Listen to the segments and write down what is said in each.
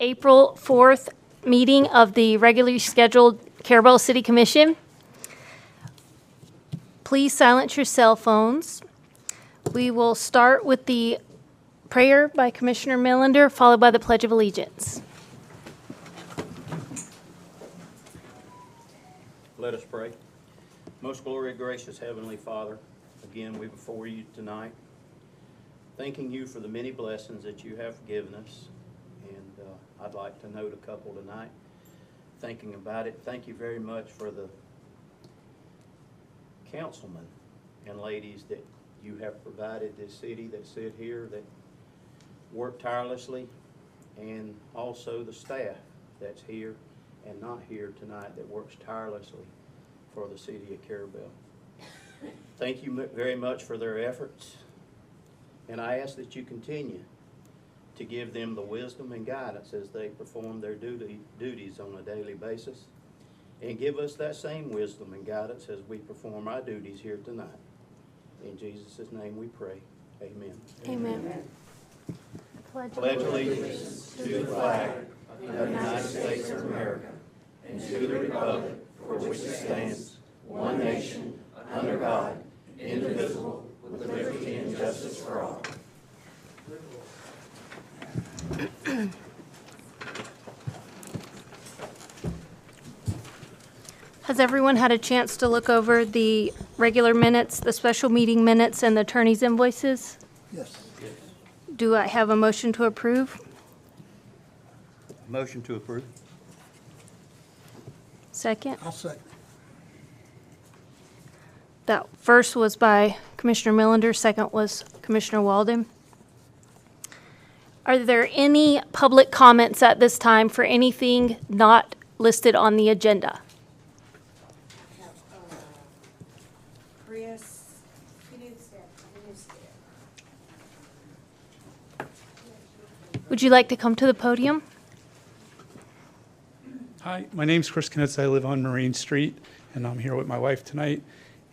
April 4th meeting of the regularly scheduled Carrabelle City Commission. Please silence your cell phones. We will start with the prayer by Commissioner Millender, followed by the Pledge of Allegiance. Let us pray. Most glorious, gracious Heavenly Father, again, we're before you tonight, thanking you for the many blessings that you have given us. And I'd like to note a couple tonight. Thinking about it, thank you very much for the councilmen and ladies that you have provided this city that sit here, that work tirelessly, and also the staff that's here and not here tonight that works tirelessly for the city of Carrabelle. Thank you very much for their efforts, and I ask that you continue to give them the wisdom and guidance as they perform their duties on a daily basis, and give us that same wisdom and guidance as we perform our duties here tonight. In Jesus' name we pray. Amen. Amen. Pledge allegiance to the flag of the United States of America and to the republic for which it stands, one nation, under God, indivisible, with liberty and justice for all. Has everyone had a chance to look over the regular minutes, the special meeting minutes, and the attorney's invoices? Yes. Do I have a motion to approve? Motion to approve. Second? I'll second. That first was by Commissioner Millender, second was Commissioner Walden. Are there any public comments at this time for anything not listed on the agenda? Chris, he needs that. Would you like to come to the podium? Hi, my name's Chris Knitz. I live on Marine Street, and I'm here with my wife tonight.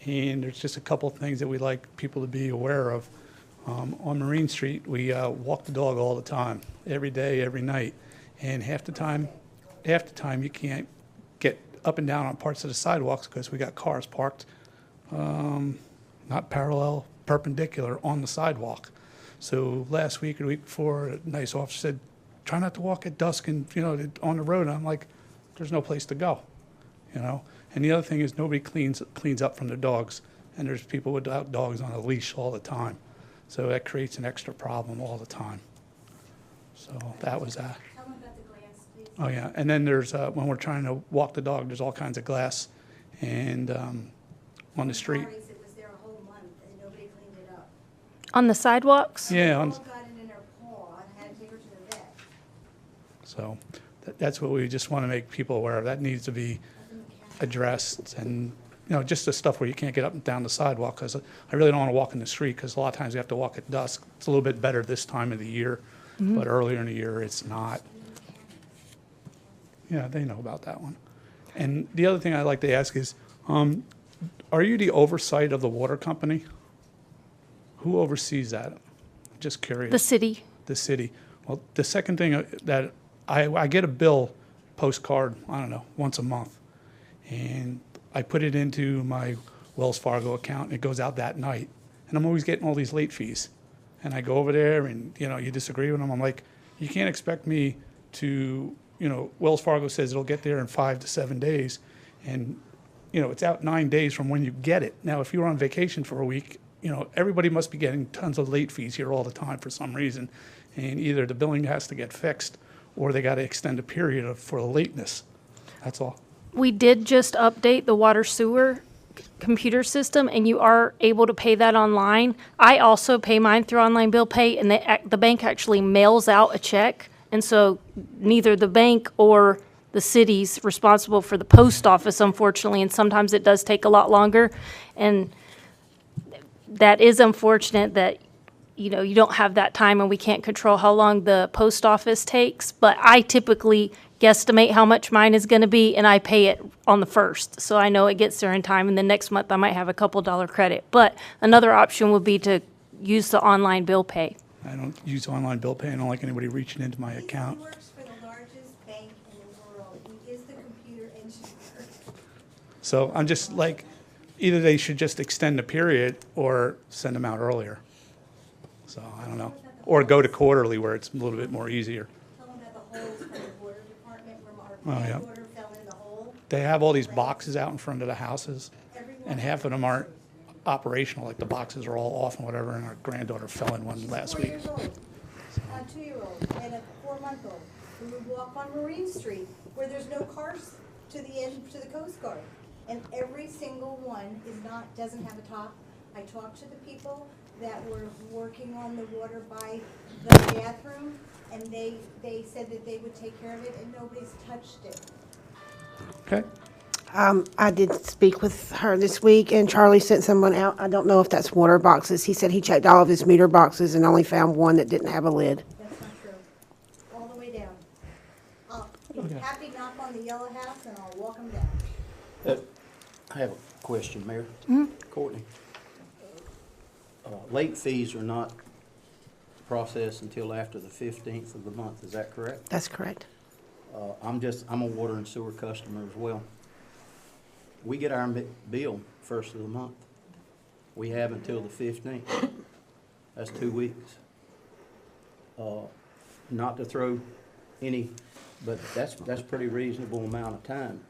And there's just a couple of things that we'd like people to be aware of. On Marine Street, we walk the dog all the time, every day, every night. And half the time you can't get up and down on parts of the sidewalks because we got cars parked not parallel, perpendicular on the sidewalk. So last week or the week before, a nice officer said, try not to walk at dusk and on the road. And I'm like, there's no place to go, And the other thing is nobody cleans up from their dogs, and there's people without dogs on a leash all the time. So that creates an extra problem all the time. So that was that. Tell him about the glass, please. Oh yeah, and then there's when we're trying to walk the dog, there's all kinds of glass, and on the street. Sorry, it was there a whole month and nobody cleaned it up. On the sidewalks? Yeah, All got it in her paw and had to take her to the vet. so that's what we just want to make people aware of. That needs to be addressed, and just the stuff where you can't get up and down the sidewalk, because I really don't want to walk in the street, because a lot of times you have to walk at dusk. It's a little bit better this time of the year, but earlier in the year it's not. Yeah, they know about that one. And the other thing I'd like to ask is, are you the oversight of the water company? Who oversees that? Just curious. The city. The city. Well, the second thing that I get a bill postcard, I don't know, once a month, and I put it into my Wells Fargo account, and it goes out that night, and I'm always getting all these late fees. And I go over there, and you disagree with them. I'm like, you can't expect me to, Wells Fargo says it'll get there in 5 to 7 days, and it's out 9 days from when you get it. Now, if you're on vacation for a week, everybody must be getting tons of late fees here all the time for some reason, and either the billing has to get fixed or they got to extend a period for the lateness. That's all. We did just update the water sewer computer system, and you are able to pay that online. I also pay mine through online bill pay, and the bank actually mails out a check, and so neither the bank or the city's responsible for the post office, unfortunately, and sometimes it does take a lot longer. And that is unfortunate that you don't have that time, and we can't control how long the post office takes. But I typically guesstimate how much mine is going to be, and I pay it on the 1st. So I know it gets there in time, and the next month I might have a couple $1 credit. But another option would be to use the online bill pay. I don't use online bill pay. I don't like anybody reaching into my account. He works for the large So I'm just like, either they should just extend the period or send them out earlier. So I don't know. Or go to quarterly where it's a little bit more easier. Tell them about the holes from the water department where our Oh, yeah. granddaughter fell in the hole. They have all these boxes out in front of the houses, Everyone- and half of them aren't operational, like the boxes are all off and whatever, and our granddaughter fell in one last 4 week. years old, a 2-year-old, and a 4-month-old, who would walk on Marine Street where there's no cars to the end, to the Coast Guard. And every single one doesn't have a top. I talked to the people that were working on the water by the bathroom, and they said that they would take care of it, and nobody's touched it. Okay? I did speak with her this week, and Charlie sent someone out. I don't know if that's water boxes. He said he checked all of his meter boxes and only found one that didn't have a lid. That's not true. All the way down. I'll be happy to knock on the yellow house, and I'll walk them down. I have a question, Mayor. Courtney. Late fees are not processed until after the 15th of the month, is that correct? That's correct. I'm a water and sewer customer as well. We get our bill first of the month. We have until the 15th. That's 2 weeks. Not to throw any, but that's pretty reasonable amount of time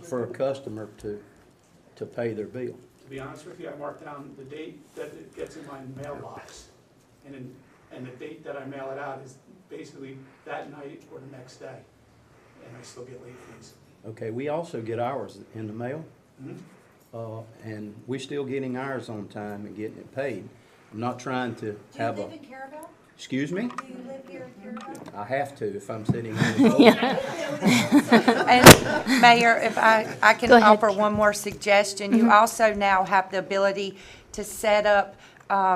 for a customer to pay their bill. To be honest with you, I marked down the date that it gets in my mailbox, and the date that I mail it out is basically that night or the next day, and I still get late fees. Okay, we also get ours in the mail, Mhm. and we're still getting ours on time and getting it paid. I'm not trying to Do you have live in Carrabelle? excuse me? Do you live here in Carrabelle? I have to if I'm sitting here. And Mayor, if I can Go ahead. offer one more suggestion, you also now have the ability to set up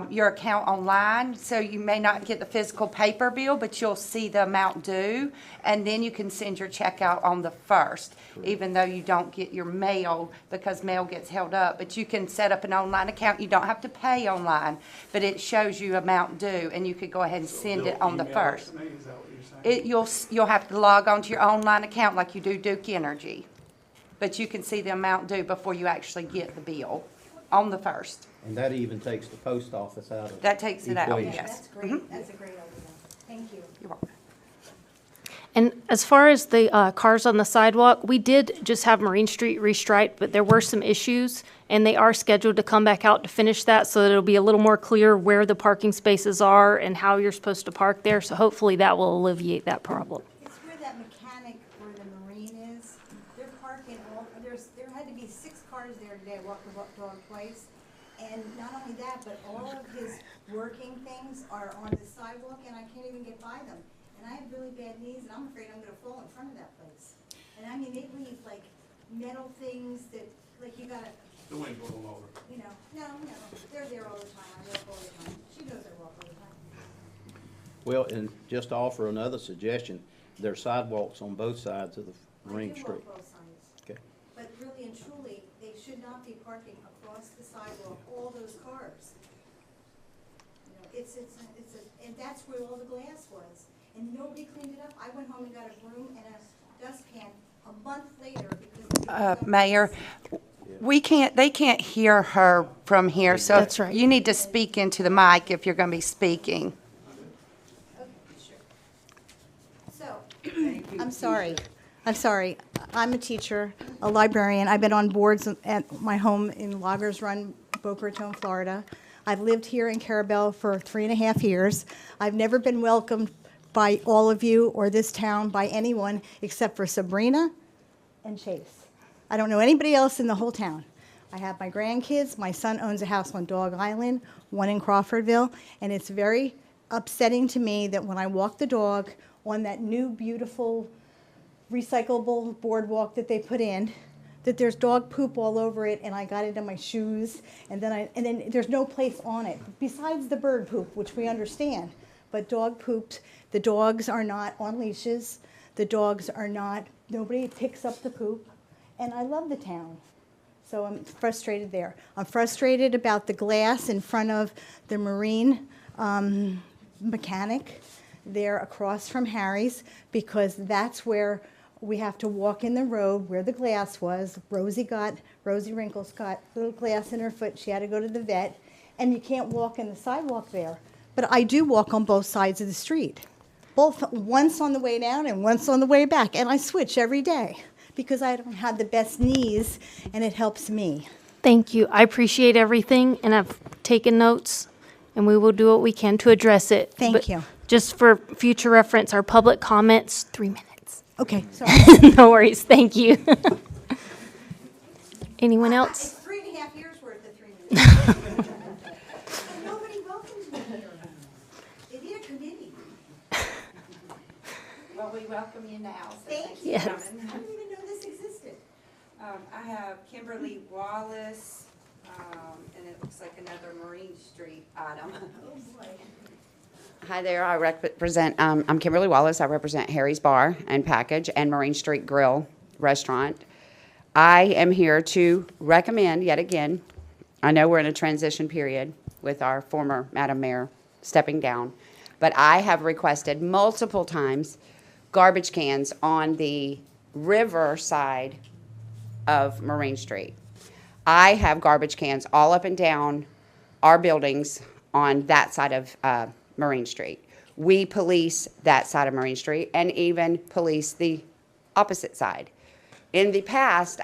your account online, so you may not get the physical paper bill, but you'll see the amount due, and then you can send your check out on the 1st, even though you don't get your mail, because mail gets held up. But you can set up an online account. You don't have to pay online, but it shows you amount due, and you could go ahead and send it on the 1st. Is that what you're saying? You'll have to log on to your online account like you do Duke Energy, but you can see the amount due before you actually get the bill on the 1st. And that even takes the post office out of That takes it out, equation. yes. That's great. That's a great idea. Thank you. You're welcome. And as far as the cars on the sidewalk, we did just have Marine Street restriped, but there were some issues, and they are scheduled to come back out to finish that, so that it'll be a little more clear where the parking spaces are and how you're supposed to park there. So hopefully that will alleviate that problem. It's where that mechanic where the Marine is. They're parking there had to be 6 cars there today. I walked the dog twice. And not only that, but all of his working things are on the sidewalk, and I can't even get by them. And I have really bad knees, and I'm afraid I'm gonna fall in front of that place. And I mean, they leave like metal things that, like you gotta, The wind blew them over. no, they're there all the time. I walk all the time. She knows I walk all the time. Well, and just to offer another suggestion, there are sidewalks on both sides of the I Marine do Street. walk both sides. Okay. But really and truly, they should not be parking across the sidewalk, all those cars. And that's where all the glass was. And nobody cleaned it up. I went home and got a broom and a dustpan a month later because. Mayor, they can't hear her from here, so That's right. you need to speak into the mic if you're going to be speaking. Okay, sure. So, I'm sorry. I'm a teacher, a librarian. I've been on boards at my home in Loggers Run, Boca Raton, Florida. I've lived here in Carrabelle for 3.5 years. I've never been welcomed by all of you or this town by anyone except for Sabrina and Chase. I don't know anybody else in the whole town. I have my grandkids. My son owns a house on Dog Island, one in Crawfordville, and it's very upsetting to me that when I walk the dog on that new beautiful recyclable boardwalk that they put in, that there's dog poop all over it, and I got it in my shoes, and then there's no place on it besides the bird poop, which we understand. But dog poops. The dogs are not on leashes. The dogs are not. Nobody picks up the poop, and I love the town. So I'm frustrated there. I'm frustrated about the glass in front of the Marine mechanic there across from Harry's, because that's where we have to walk in the road where the glass was. Rosie Wrinkles got little glass in her foot. She had to go to the vet. And you can't walk in the sidewalk there. But I do walk on both sides of the street. Both, once on the way down and once on the way back. And I switch every day because I don't have the best knees and it helps me. Thank you. I appreciate everything, and I've taken notes, and we will do what we can to address it. Thank But you. Just for future reference, our public comments, 3 minutes. Okay, sorry. No worries. Thank you. Anyone else? It's 3.5 years worth of 3 minutes. And nobody welcomes me here. They need a committee. Well, we welcome you now. So Thank you you. for Yes. coming. I didn't even know this existed. I have Kimberly Wallace, and it looks like another Marine Street item. Oh, boy. Hi there, I represent, I'm Kimberly Wallace. I represent Harry's Bar and Package and Marine Street Grill Restaurant. I am here to recommend, yet again, I know we're in a transition period with our former Madam Mayor stepping down, but I have requested multiple times garbage cans on the river side of Marine Street. I have garbage cans all up and down our buildings on that side of Marine Street. We police that side of Marine Street and even police the opposite side. In the past,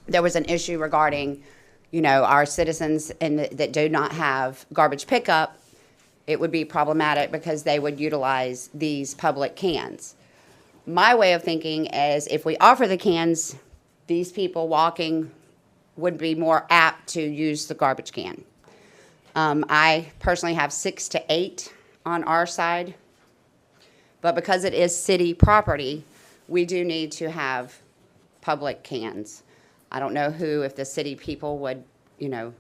there was an issue regarding, our citizens that do not have garbage pickup. It would be problematic because they would utilize these public cans. My way of thinking is if we offer the cans, these people walking would be more apt to use the garbage can. I personally have 6 to 8 on our side, but because it is city property, we do need to have public cans. I don't know if the city people would,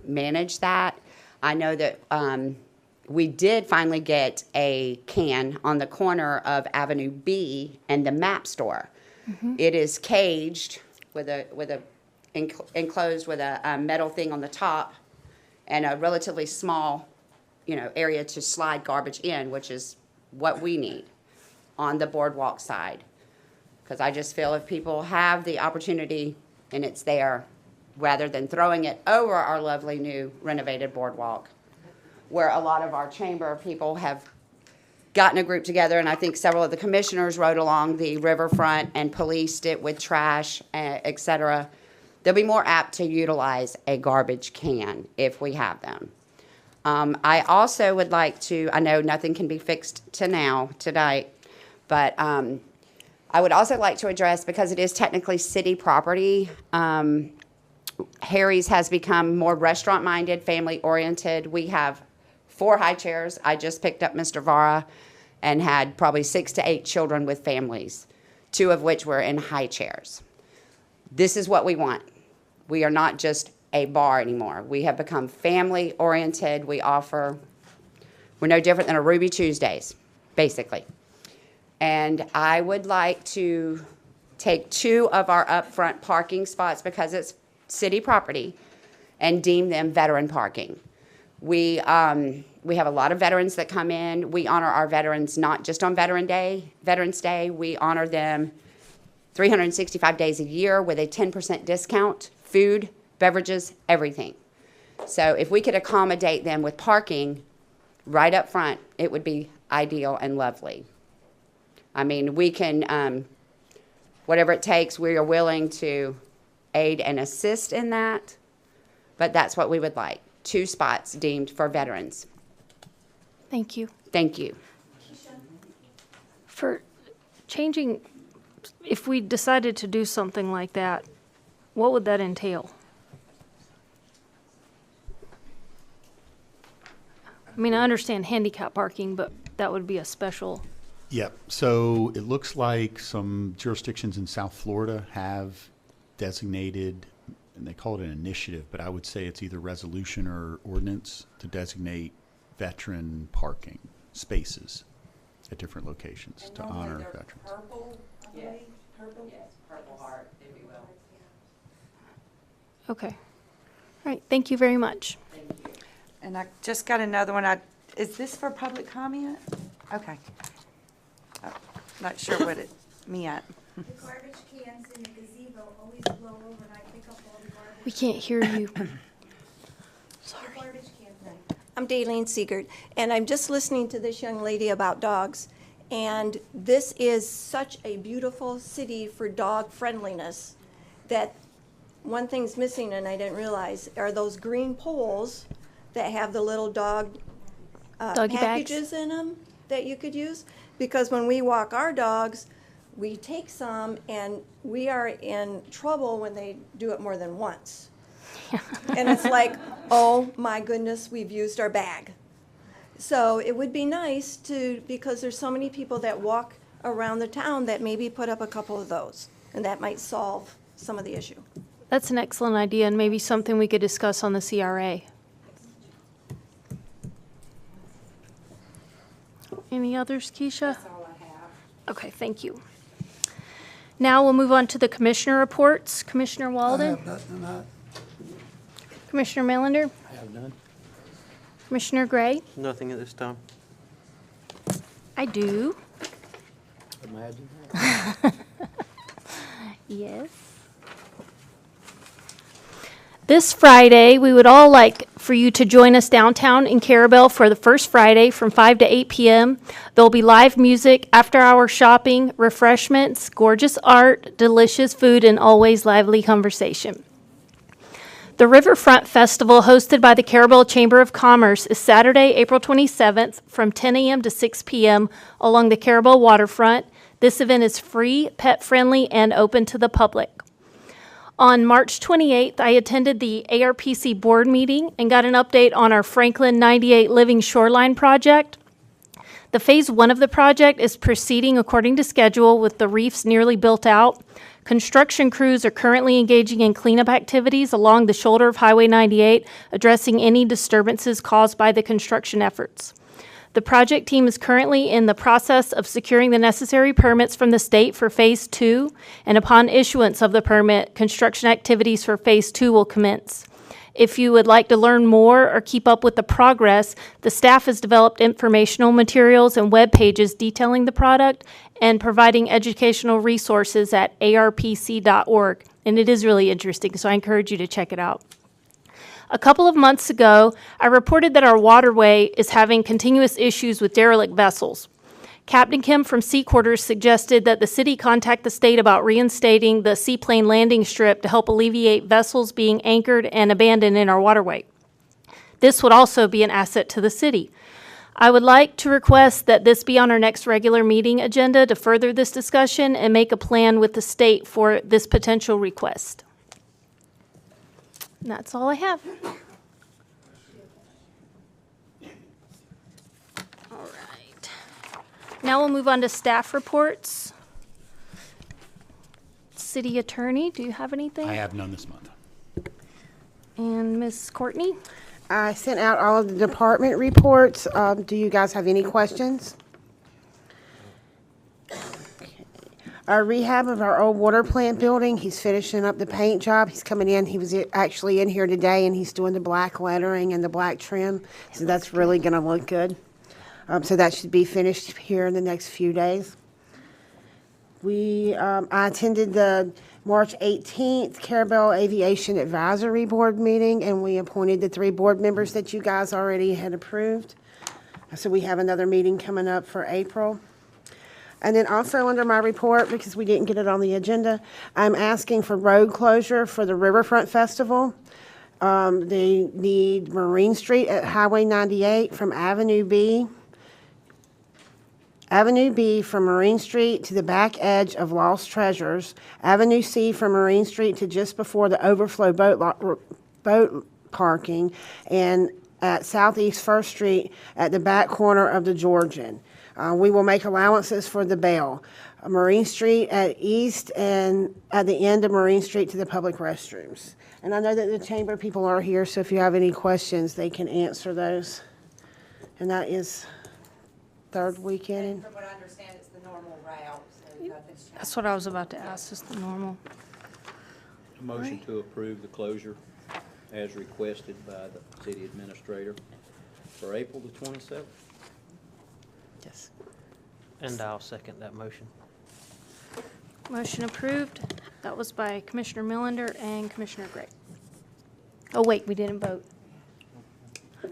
manage that. I know that we did finally get a can on the corner of Avenue B and the MAP store. It is caged enclosed with a metal thing on the top and a relatively small, area to slide garbage in, which is what we need on the boardwalk side. Because I just feel if people have the opportunity and it's there, rather than throwing it over our lovely new renovated boardwalk, where a lot of our chamber people have gotten a group together, and I think several of the commissioners rode along the riverfront and policed it with trash, et cetera. They'll be more apt to utilize a garbage can if we have them. I also would like to, I know nothing can be fixed tonight, but I would also like to address, because it is technically city property, Harry's has become more restaurant-minded, family-oriented. We have 4 high chairs. I just picked up Mr. Vara and had probably 6 to 8 children with families, 2 of which were in high chairs. This is what we want. We are not just a bar anymore. We have become family-oriented. We're no different than a Ruby Tuesdays, basically. And I would like to take 2 of our upfront parking spots, because it's city property, and deem them veteran parking. We have a lot of veterans that come in. We honor our veterans not just on Veterans Day. We honor them 365 days a year with a 10% discount, food, beverages, everything. So if we could accommodate them with parking right up front, it would be ideal and lovely. I mean, we can, whatever it takes, we are willing to aid and assist in that, but that's what we would like. 2 spots deemed for veterans. Thank you. Thank you. For changing, if we decided to do something like that, what would that entail? I mean, I understand handicap parking, but that would be a special. Yep. So it looks like some jurisdictions in South Florida have designated, and they call it an initiative, but I would say it's either resolution or ordinance to designate veteran parking spaces at different locations to honor veterans. Purple, I believe, Yes. purple? Yes, Purple Heart, if you will. Okay. All right. Thank you very much. And I just got another one. Is this for public comment? Okay. Not sure what it meant. The garbage cans in the gazebo always blow over and I pick up all the garbage. We can't hear you. The garbage can thing. I'm Daylene Siegert, and I'm just listening to this young lady about dogs. And this is such a beautiful city for dog friendliness that one thing's missing, and I didn't realize, are those green poles that have the little dog Doggy bags. packages in them that you could use. Because when we walk our dogs, we take some, and we are in trouble when they do it more than once. And it's like, oh my goodness, we've used our bag. So it would be nice to, because there's so many people that walk around the town, that maybe put up a couple of those, and that might solve some of the issue. That's an excellent idea, and maybe something we could discuss on the CRA. Any others, Keisha? That's all I have. Okay, thank you. Now we'll move on to the commissioner reports. Commissioner I Walden? have nothing tonight. Commissioner Melander? I have none. Commissioner Gray? Nothing at this time. I do. Imagine that. Yes. This Friday, we would all like for you to join us downtown in Carrabelle for the first Friday from 5 to 8 p.m. There will be live music, after-hour shopping, refreshments, gorgeous art, delicious food, and always lively conversation. The Riverfront Festival, hosted by the Carrabelle Chamber of Commerce, is Saturday, April 27th from 10 a.m. to 6 p.m. along the Carrabelle waterfront. This event is free, pet-friendly, and open to the public. On March 28th, I attended the ARPC board meeting and got an update on our Franklin 98 Living Shoreline project. The phase 1 of the project is proceeding according to schedule with the reefs nearly built out. Construction crews are currently engaging in cleanup activities along the shoulder of Highway 98, addressing any disturbances caused by the construction efforts. The project team is currently in the process of securing the necessary permits from the state for Phase 2, and upon issuance of the permit, construction activities for Phase 2 will commence. If you would like to learn more or keep up with the progress, the staff has developed informational materials and web pages detailing the product and providing educational resources at arpc.org, and it is really interesting, so I encourage you to check it out. A couple of months ago, I reported that our waterway is having continuous issues with derelict vessels. Captain Kim from Sea Quarters suggested that the city contact the state about reinstating the seaplane landing strip to help alleviate vessels being anchored and abandoned in our waterway. This would also be an asset to the city. I would like to request that this be on our next regular meeting agenda to further this discussion and make a plan with the state for this potential request. And that's all I have. All right. Now we'll move on to staff reports. City Attorney, do you have anything? I have none this month. And Ms. Courtney? I sent out all of the department reports. Do you guys have any questions? Our rehab of our old water plant building, he's finishing up the paint job. He's coming in. He was actually in here today, and he's doing the black lettering and the black trim. So that's really going to look good. So that should be finished here in the next few days. I attended the March 18th Carrabelle Aviation Advisory Board meeting, and we appointed the 3 board members that you guys already had approved. So we have another meeting coming up for April. And then also under my report, because we didn't get it on the agenda, I'm asking for road closure for the Riverfront Festival. They need Marine Street at Highway 98 from Avenue B from Marine Street to the back edge of Lost Treasures, Avenue C from Marine Street to just before the overflow boat parking, and at Southeast First Street at the back corner of the Georgian. We will make allowances for the bail. Marine Street at East and at the end of Marine Street to the public restrooms. And I know that the chamber people are here, so if you have any questions, they can answer those. And that is third weekend. From what I understand, it's the normal route, so nothing's changed. That's what I was about to ask, is the normal. A motion to approve the closure as requested by the city administrator for April the 27th. Yes. And I'll second that motion. Motion approved. That was by Commissioner Millender and Commissioner Gray. Oh, wait, we didn't vote. You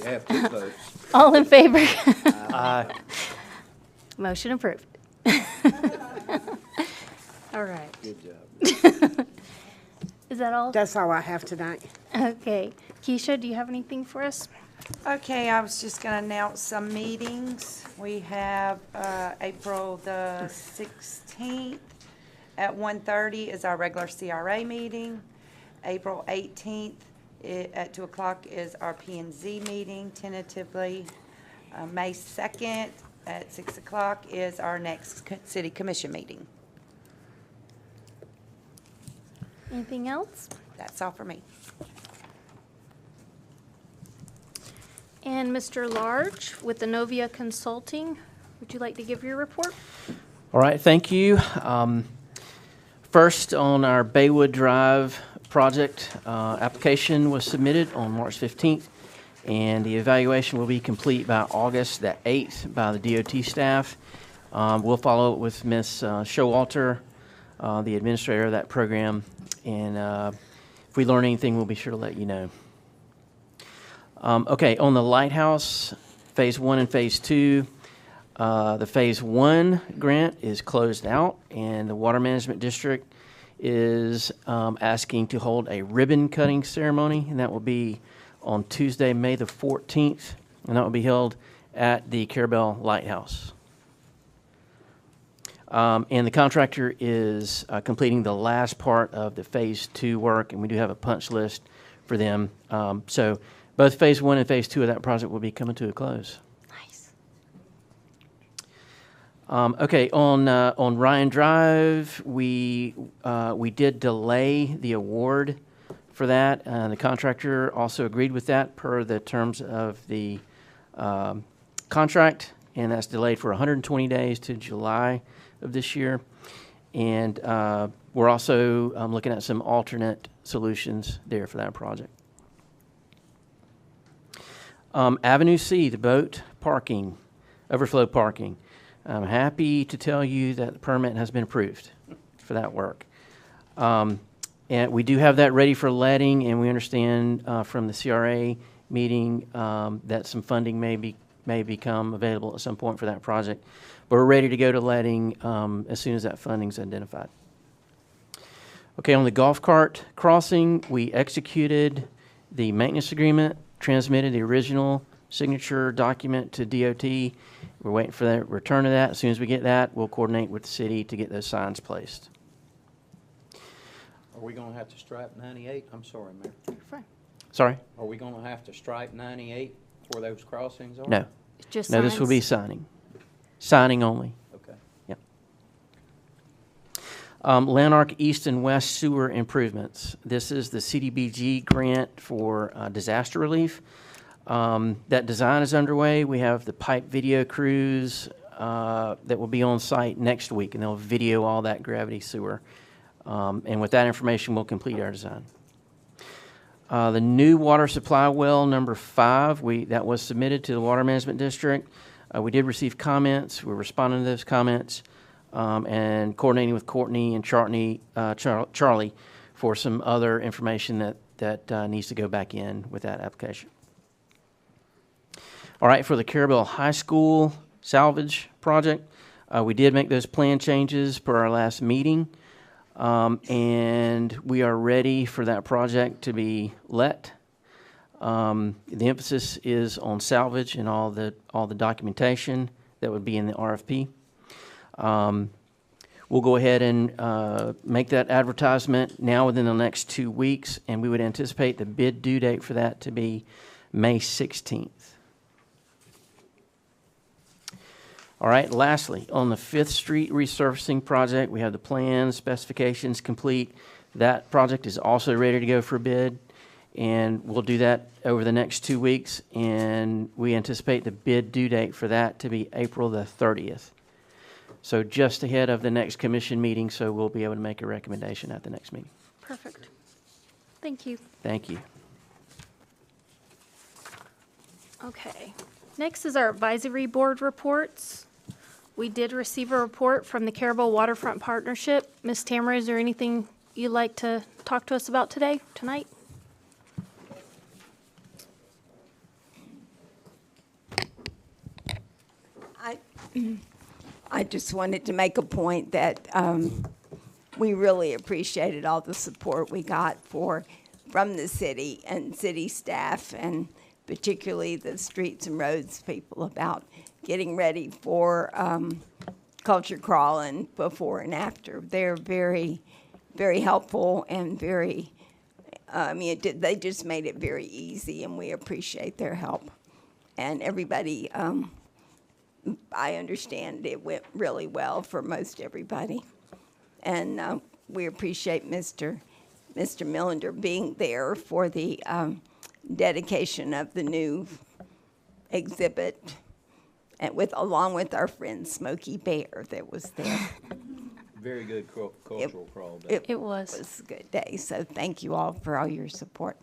have two votes. All in favor? Aye. Motion approved. All right. Good job. Is that all? That's all I have tonight. Okay. Keisha, do you have anything for us? Okay, I was just going to announce some meetings. We have April the 16th at 1:30 is our regular CRA meeting. April 18th at 2 o'clock is our P&Z meeting tentatively. May 2nd at 6 o'clock is our next city commission meeting. Anything else? That's all for me. And Mr. Large with the Novia Consulting, would you like to give your report? All right, thank you. First, on our Baywood Drive project, application was submitted on March 15th, and the evaluation will be complete by August the 8th by the DOT staff. We'll follow up with Ms. Showalter, the administrator of that program, and if we learn anything, we'll be sure to let you know. Okay, on the lighthouse, phase 1 and phase 2, the phase 1 grant is closed out, and the Water Management District is asking to hold a ribbon cutting ceremony, and that will be on Tuesday, May the 14th, and that will be held at the Carrabelle Lighthouse. And the contractor is completing the last part of the phase 2 work, and we do have a punch list for them. So both phase 1 and phase 2 of that project will be coming to a close. Nice. Okay, on Ryan Drive, we did delay the award for that. The contractor also agreed with that per the terms of the contract, and that's delayed for 120 days to July of this year. And we're also looking at some alternate solutions there for that project. Avenue C, the boat parking, overflow parking. I'm happy to tell you that the permit has been approved for that work. And we do have that ready for letting, and we understand from the CRA meeting that some funding may become available at some point for that project. But we're ready to go to letting as soon as that funding's identified. Okay, on the golf cart crossing, we executed the maintenance agreement, transmitted the original signature document to DOT. We're waiting for the return of that. As soon as we get that, we'll coordinate with the city to get those signs placed. Are we gonna have to stripe 98? I'm sorry, Mayor. You're fine. Sorry? Are we gonna have to stripe 98 where those crossings are? No. It's just No, this will be signs. signing. Signing only. Okay. Yep. Lanark East and West sewer improvements. This is the CDBG grant for disaster relief. That design is underway. We have the pipe video crews that will be on site next week, and they'll video all that gravity sewer. And with that information, we'll complete our design. The new water supply well number 5, that was submitted to the Water Management District. We did receive comments. We're responding to those comments and coordinating with Courtney and Charlie for some other information that needs to go back in with that application. All right, for the Carrabelle High School salvage project, we did make those plan changes per our last meeting, and we are ready for that project to be let. The emphasis is on salvage and all the documentation that would be in the RFP. We'll go ahead and make that advertisement now within the next 2 weeks, and we would anticipate the bid due date for that to be May 16th. All right, lastly, on the 5th Street resurfacing project, we have the plans, specifications complete. That project is also ready to go for bid, and we'll do that over the next 2 weeks, and we anticipate the bid due date for that to be April the 30th. So just ahead of the next commission meeting, so we'll be able to make a recommendation at the next meeting. Perfect. Thank you. Thank you. Okay. Next is our advisory board reports. We did receive a report from the Carrabelle Waterfront Partnership. Ms. Tamara, is there anything you'd like to talk to us about tonight? I just wanted to make a point that we really appreciated all the support we got from the city and city staff, and particularly the streets and roads people, about getting ready for culture crawl and before and after. They're very, very helpful and very, they just made it very easy, and we appreciate their help. And everybody, I understand it went really well for most everybody. And we appreciate Mr. Millender being there for the dedication of the new exhibit, and along with our friend Smokey Bear that was there. Very good cultural crawl day. It was. It was a good day, so thank you all for all your support.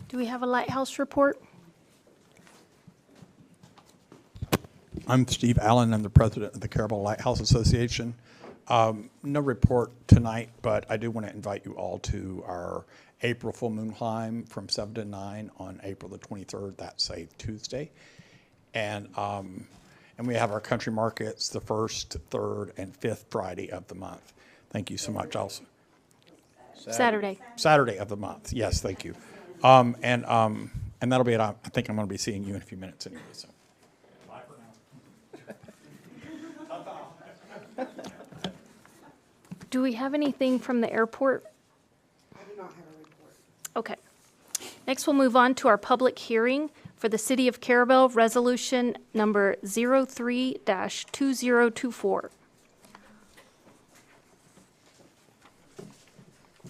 Do we have a lighthouse report? I'm Steve Allen. I'm the president of the Carrabelle Lighthouse Association. No report tonight, but I do want to invite you all to our April full moon climb from 7 to 9 on April the 23rd. That's a Tuesday. And we have our country markets the 1st, 3rd, and 5th Friday of the month. Thank you so much. Also, Saturday of the month. Yes, thank you. And that'll be it. I think I'm going to be seeing you in a few minutes anyway. So. Bye for now. Do we have anything from the airport? I do not have a report. Okay. Next, we'll move on to our public hearing for the City of Carrabelle Resolution Number 03-2024.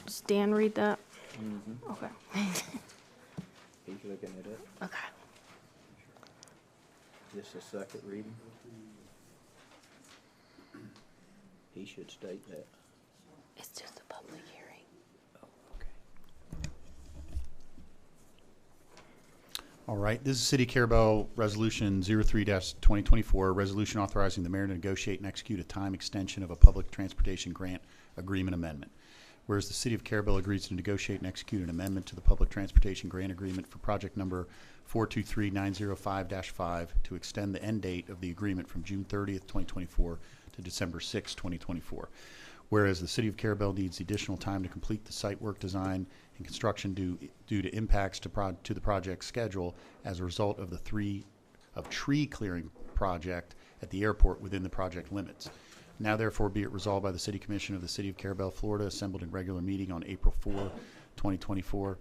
Does Dan read that? Okay. He's looking at it. Okay. This is second reading. He should state that. It's just a public hearing. All right, this is City of Carrabelle Resolution 03-2024, a resolution authorizing the mayor to negotiate and execute a time extension of a public transportation grant agreement amendment. Whereas the City of Carrabelle agrees to negotiate and execute an amendment to the public transportation grant agreement for project number 423905-5 to extend the end date of the agreement from June 30th, 2024 to December 6, 2024. Whereas the City of Carrabelle needs additional time to complete the site work design and construction due to impacts to the project schedule as a result of the tree clearing project at the airport within the project limits. Now therefore be it resolved by the City Commission of the City of Carrabelle, Florida, assembled in regular meeting on April 4, 2024,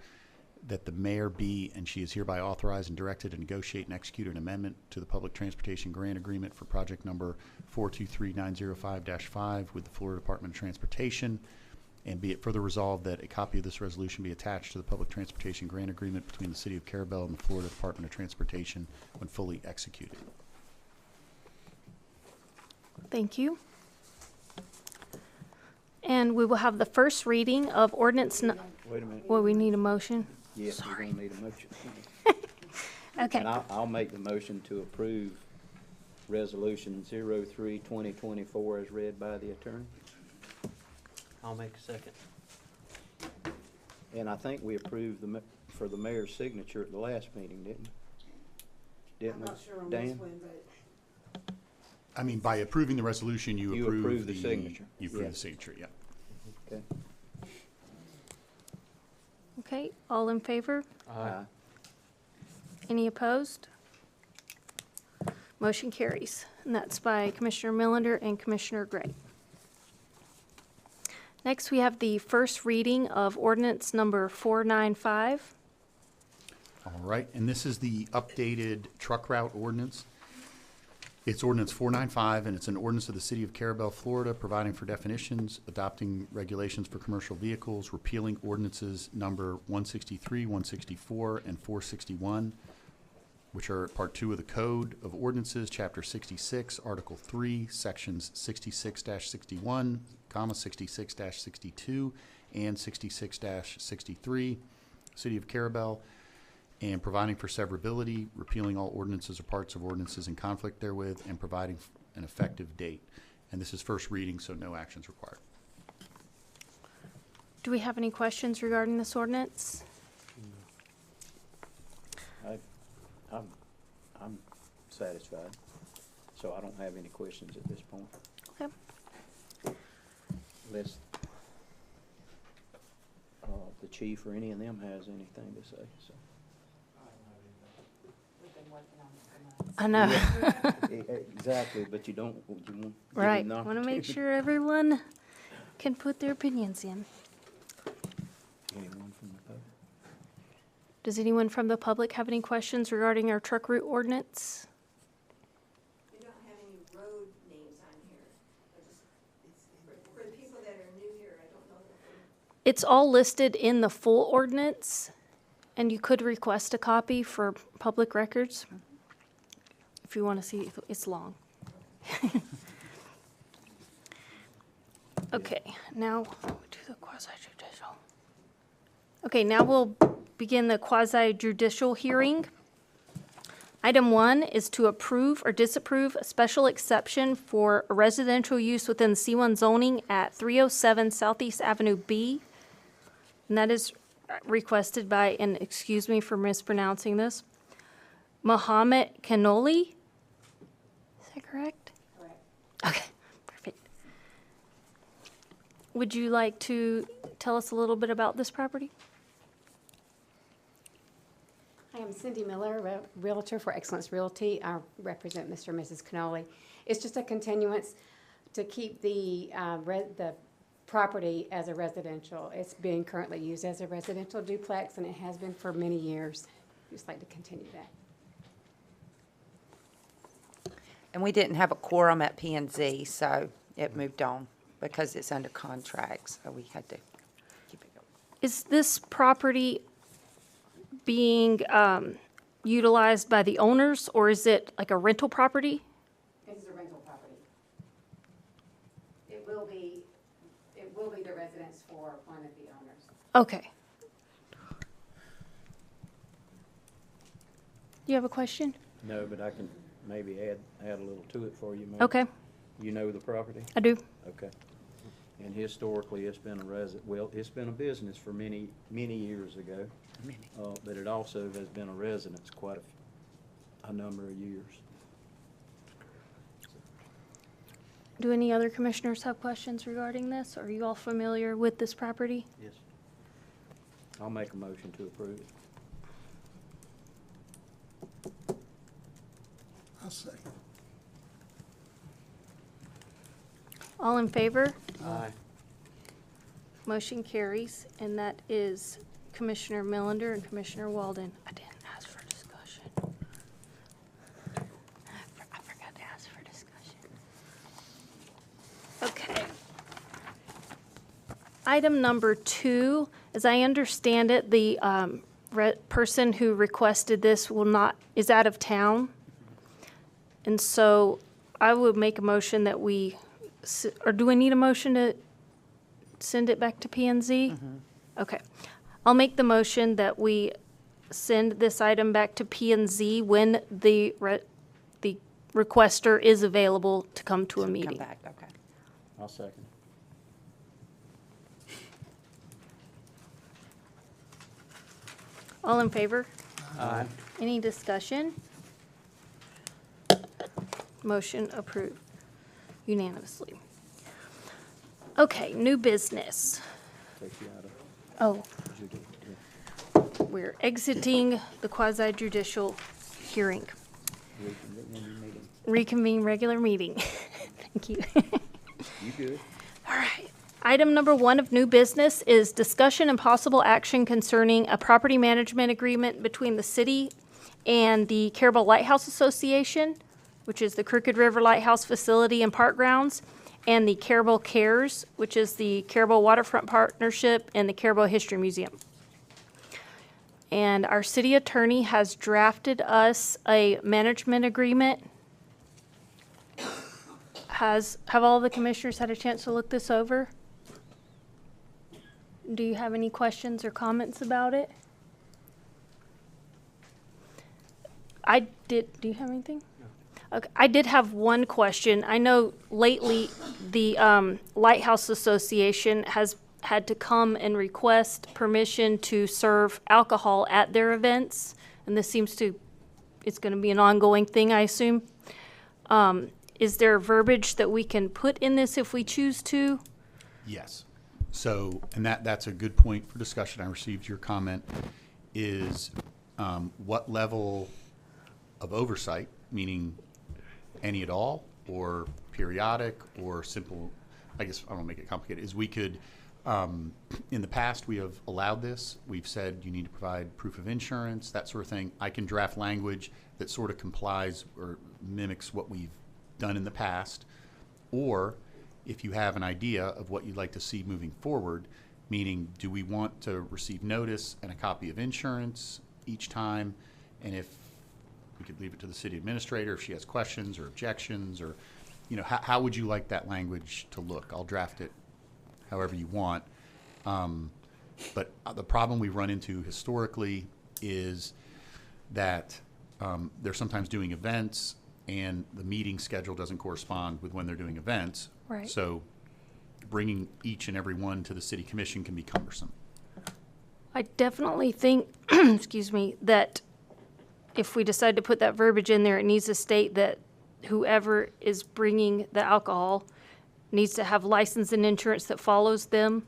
that the mayor be and she is hereby authorized and directed to negotiate and execute an amendment to the public transportation grant agreement for project number 423905-5 with the Florida Department of Transportation. And be it further resolved that a copy of this resolution be attached to the public transportation grant agreement between the City of Carrabelle and the Florida Department of Transportation when fully executed. Thank you. And we will have the first reading of ordinance. Wait a minute. Well, we need a motion. Yes, we're going to need a motion. Okay. And I'll make the motion to approve Resolution 03-2024 as read by the attorney. I'll make a second. And I think we approved for the mayor's signature at the last meeting, didn't we? I'm not sure on Dan? this one, but I mean, by approving the resolution, you approve the signature. You approve Yeah. the signature, yeah. Okay. Okay, all in favor? Aye. Any opposed? Motion carries, and that's by Commissioner Millender and Commissioner Gray. Next, we have the first reading of ordinance number 495. All right, and this is the updated truck route ordinance. It's ordinance 495, and it's an ordinance of the City of Carrabelle, Florida, providing for definitions, adopting regulations for commercial vehicles, repealing ordinances number 163, 164, and 461, which are Part 2 of the Code of Ordinances, Chapter 66, Article 3, Sections 66-61, 66-62, and 66-63, City of Carrabelle. and providing for severability, repealing all ordinances or parts of ordinances in conflict therewith, and providing an effective date. And this is first reading, so no actions required. Do we have any questions regarding this ordinance? I'm satisfied, so I don't have any questions at this point. Okay. Unless the chief or any of them has anything to say, so. I know. Exactly, but you want. Right. Want to make sure everyone can put their opinions in. Anyone from the public? Does anyone from the public have any questions regarding our truck route ordinance? We don't have any road names on here. For the people that are new here, I don't know that. It's all listed in the full ordinance, and you could request a copy for public records if you want to see. It's long. Okay, now we'll do the quasi-judicial. Okay, now we'll begin the quasi-judicial hearing. Item 1 is to approve or disapprove a special exception for a residential use within C1 zoning at 307 Southeast Avenue B. And that is requested by, and excuse me for mispronouncing this, Mohammed Kanoli. Is that correct? Correct. Okay, perfect. Would you like to tell us a little bit about this property? I am Cindy Miller, Realtor for Excellence Realty. I represent Mr. and Mrs. Cannoli. It's just a continuance to keep the property as a residential. It's being currently used as a residential duplex, and it has been for many years. Just like to continue that. And we didn't have a quorum at P and Z, so it moved on because it's under contract, so we had to keep it going. Is this property being utilized by the owners, or is it like a rental property? This is a rental property. It will be the residence for one of the owners. Okay. You have a question? No, but I can maybe add a little to it for you, maybe. Okay, You know the property? I do. Okay. And historically, it's been it's been a business for many, many years ago. But it also has been a residence quite a number of years. Do any other commissioners have questions regarding this? Are you all familiar with this property? Yes. I'll make a motion to approve it. I'll second. All in favor? Aye. Motion carries, and that is Commissioner Millender and Commissioner Walden. I didn't ask for discussion. I forgot to ask for discussion. Okay. Item number 2, as I understand it, the person who requested this is out of town. And so I would make a motion that or do we need a motion to send it back to P and Z? Okay. I'll make the motion that we send this item back to P and Z when the requester is available to come to a meeting. Come back, okay. I'll second. All in favor? Aye. Any discussion? Motion approved unanimously. Okay, new business. Take you out of Oh, judicial. we're exiting the quasi-judicial hearing. Reconvene regular meeting. Thank you. You good? All right. Item number 1 of new business is discussion and possible action concerning a property management agreement between the city and the Carrabelle Lighthouse Association, which is the Crooked River Lighthouse Facility and Park Grounds, and the Carrabelle Cares, which is the Carrabelle Waterfront Partnership and the Carrabelle History Museum. And our city attorney has drafted us a management agreement. Have all the commissioners had a chance to look this over? Do you have any questions or comments about it? do you have anything? Okay, I did have one question. I know lately the Lighthouse Association has had to come and request permission to serve alcohol at their events, and this it's going to be an ongoing thing, I assume. Is there verbiage that we can put in this if we choose to? Yes. So, and that's a good point for discussion. I received your comment, is what level of oversight, meaning any at all, or periodic, or simple, I guess I don't want to make it complicated, is we could, in the past, we have allowed this. We've said you need to provide proof of insurance, that sort of thing. I can draft language that sort of complies or mimics what we've done in the past. Or if you have an idea of what you'd like to see moving forward, meaning do we want to receive notice and a copy of insurance each time? And if we could leave it to the city administrator if she has questions or objections, or, how would you like that language to look? I'll draft it however you want. But the problem we run into historically is that they're sometimes doing events and the meeting schedule doesn't correspond with when they're doing events. Right. So bringing each and every one to the city commission can be cumbersome. I definitely think, excuse me, that if we decide to put that verbiage in there, it needs to state that whoever is bringing the alcohol needs to have license and insurance that follows them.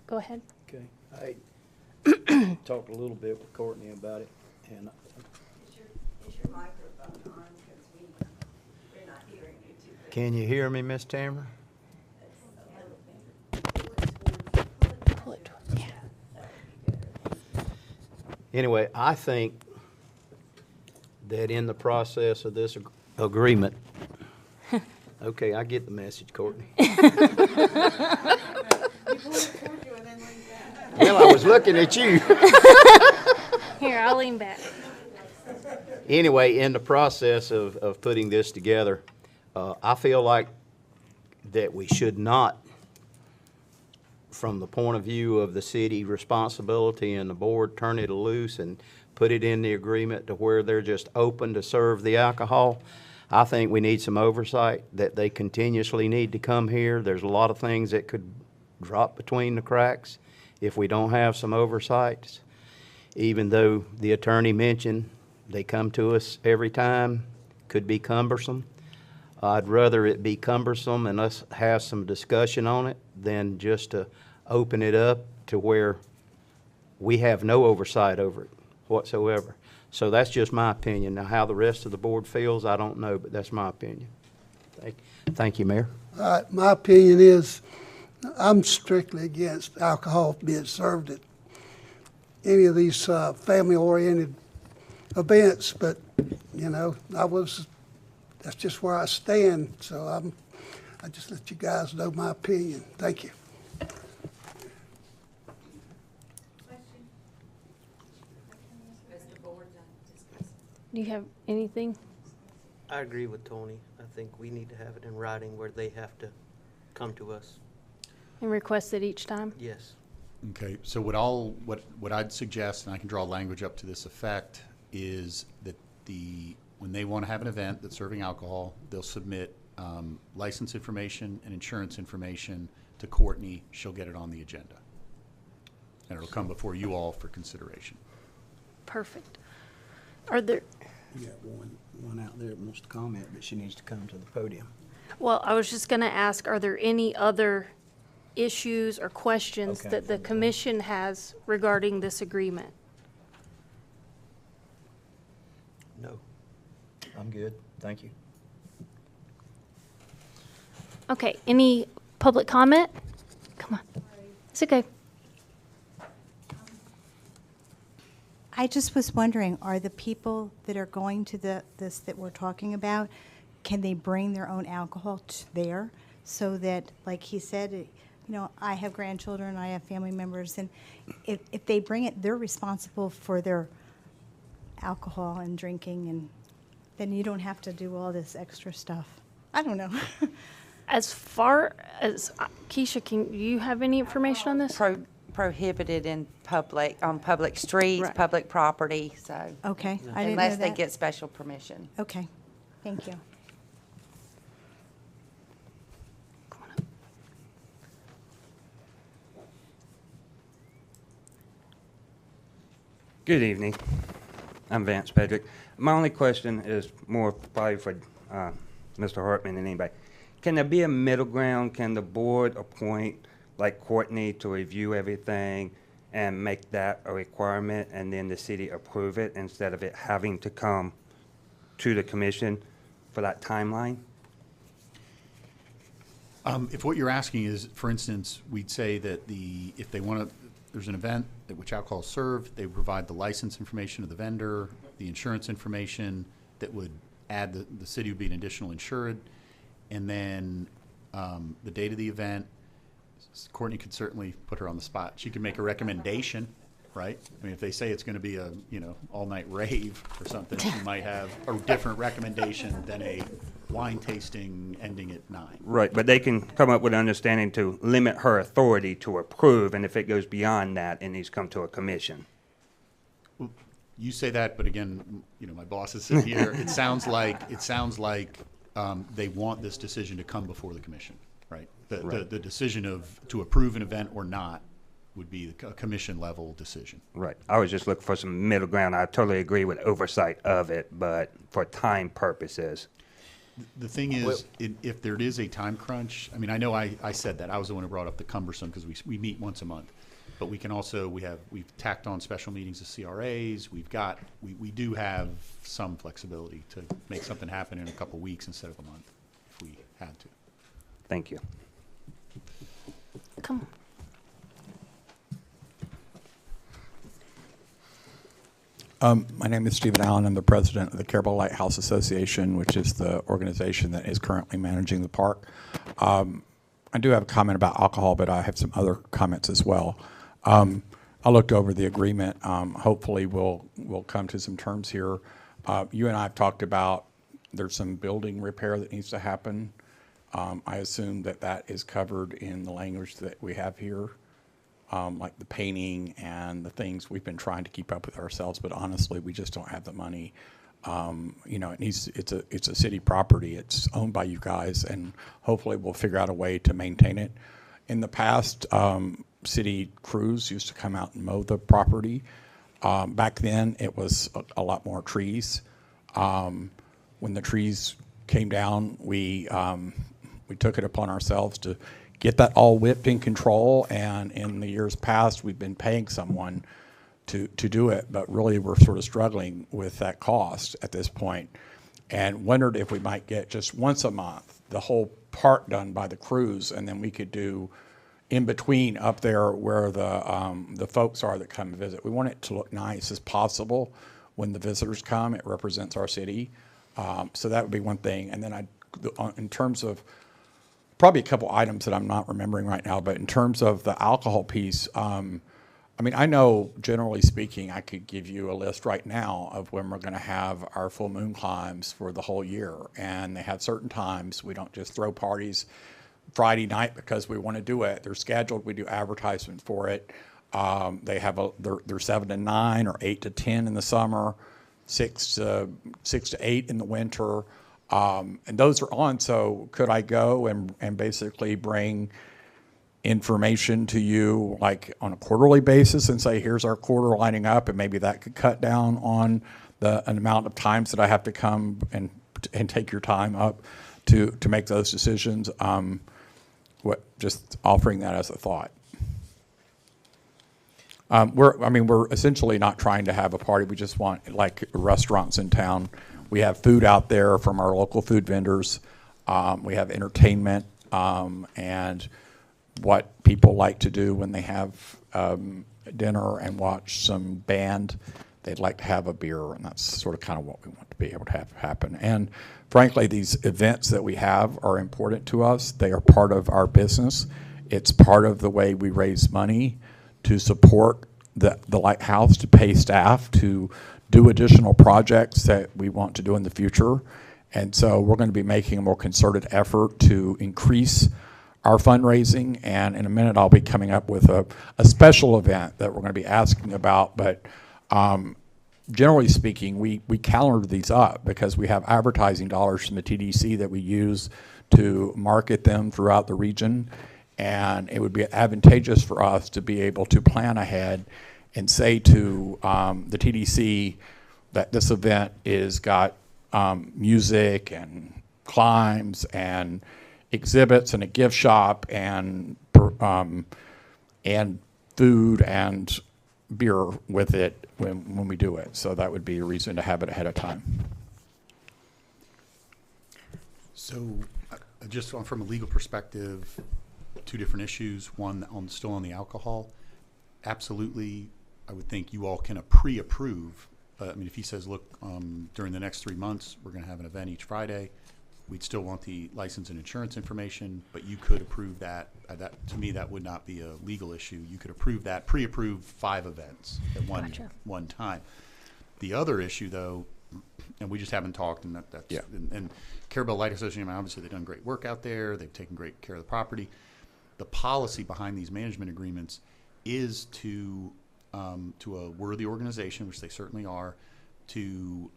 Go ahead. Okay. I talked a little bit with Courtney about it, and Is your microphone on, because we're not hearing you too good. can you hear me, Miss Tamara? Pull it towards- yeah. Anyway, I think that in the process of this agreement, okay, I get the message, Courtney. Well, I was looking at you. Here, I'll lean back. Anyway, in the process of putting this together, I feel like that we should not, from the point of view of the city responsibility and the board, turn it loose and put it in the agreement to where they're just open to serve the alcohol. I think we need some oversight, that they continuously need to come here. There's a lot of things that could drop between the cracks if we don't have some oversight. Even though the attorney mentioned they come to us every time, could be cumbersome. I'd rather it be cumbersome and us have some discussion on it than just to open it up to where we have no oversight over it whatsoever. So that's just my opinion. Now, how the rest of the board feels, I don't know, but that's my opinion. Thank you, Mayor. My opinion is I'm strictly against alcohol being served at any of these family-oriented events, but, that's just where I stand, so I just let you guys know my opinion. Thank you. Do you have anything? I agree with Tony. I think we need to have it in writing where they have to come to us. And request it each time? Yes. Okay, so what I'd suggest, and I can draw language up to this effect, is that when they want to have an event that's serving alcohol, they'll submit license information and insurance information to Courtney. She'll get it on the agenda. And it'll come before you all for consideration. Perfect. Are there, You got one out there that wants to comment, but she needs to come to the podium. well, I was just going to ask, are there any other issues or questions Okay. that the commission has regarding this agreement? No. I'm good. Thank you. Okay, any public comment? Come on. It's okay. I just was wondering, are the people that are going to this that we're talking about, can they bring their own alcohol there? So that, like he said, I have grandchildren, I have family members, and if they bring it, they're responsible for their alcohol and drinking, and then you don't have to do all this extra stuff. I don't know. As far as, Keisha, can you have any information on this? prohibited in public, on public streets, Right. public property, so. Okay, I didn't know Unless they that. get special permission. Okay, thank you. Good evening. I'm Vance Pedrick. My only question is more probably for Mr. Hartman and anybody. Can there be a middle ground? Can the board appoint, like Courtney, to review everything and make that a requirement, and then the city approve it instead of it having to come to the commission for that timeline? If what you're asking is, for instance, we'd say that if they want to, there's an event at which alcohol is served, they provide the license information of the vendor, the insurance information that would add, the city would be an additional insured, and then the date of the event, Courtney could certainly put her on the spot. She could make a recommendation, right? I mean, if they say it's going to be a, all-night rave or something, she might have a different recommendation than a wine tasting ending at 9. Right, but they can come up with an understanding to limit her authority to approve, and if it goes beyond that, it needs to come to a commission. Well, you say that, but again, my boss is sitting here. It sounds like they want this decision to come before the commission, right? The decision to approve an event or not would be a commission level decision. Right. I was just looking for some middle ground. I totally agree with oversight of it, but for time purposes. The thing is, if there is a time crunch, I mean, I know I said that. I was the one who brought up the cumbersome because we meet once a month. But we can also, we've tacked on special meetings of CRAs. We do have some flexibility to make something happen in a couple weeks instead of a month if we had to. Thank you. Come. My name is Stephen Allen. I'm the president of the Carrabelle Lighthouse Association, which is the organization that is currently managing the park. I do have a comment about alcohol, but I have some other comments as well. I looked over the agreement. Hopefully, we'll come to some terms here. You and I have talked about there's some building repair that needs to happen. I assume that is covered in the language that we have here. Like the painting and the things we've been trying to keep up with ourselves, but honestly, we just don't have the money. It's a city property. It's owned by you guys, and hopefully we'll figure out a way to maintain it. In the past, city crews used to come out and mow the property. Back then, it was a lot more trees. When the trees came down, we took it upon ourselves to get that all whipped in control, and in the years past, we've been paying someone to do it, but really we're sort of struggling with that cost at this point, and wondered if we might get just once a month the whole part done by the crews, and then we could do in between up there where the folks are that come and visit. We want it to look nice as possible when the visitors come. It represents our city, so that would be one thing. And then in terms of probably a couple items that I'm not remembering right now, but in terms of the alcohol piece, I mean, I know generally speaking, I could give you a list right now of when we're going to have our full moon climbs for the whole year. And they have certain times. We don't just throw parties Friday night because we want to do it. They're scheduled. We do advertisement for it. They have they're 7 to 9 or 8 to 10 in the summer, 6 to 8 in the winter. And those are on, so could I go and basically bring information to you like on a quarterly basis and say, here's our quarter lining up, and maybe that could cut down on an amount of times that I have to come and take your time up to make those decisions. Just offering that as a thought. We're essentially not trying to have a party. We just want like restaurants in town. We have food out there from our local food vendors. We have entertainment and what people like to do when they have dinner and watch some band. They'd like to have a beer, and that's sort of kind of what we want to be able to have happen. And frankly, these events that we have are important to us. They are part of our business. It's part of the way we raise money to support the lighthouse, to pay staff, to do additional projects that we want to do in the future. And so we're going to be making a more concerted effort to increase our fundraising, and in a minute I'll be coming up with a special event that we're going to be asking about. But generally speaking, we calendar these up because we have advertising dollars from the TDC that we use to market them throughout the region, and it would be advantageous for us to be able to plan ahead and say to the TDC that this event is got music and climbs and exhibits and a gift shop and food and beer with it when we do it. So that would be a reason to have it ahead of time. So just from a legal perspective, two different issues. One still on the alcohol. Absolutely, I would think you all can pre-approve. I mean, if he says, look, during the next 3 months, we're going to have an event each Friday, we'd still want the license and insurance information, but you could approve that. To me, that would not be a legal issue. You could approve that, pre-approve 5 events at one time. The other issue, though, and we just haven't talked, and that's yeah. And Carrabelle Light Association, obviously they've done great work out there. They've taken great care of the property. The policy behind these management agreements is to a worthy organization, which they certainly are, to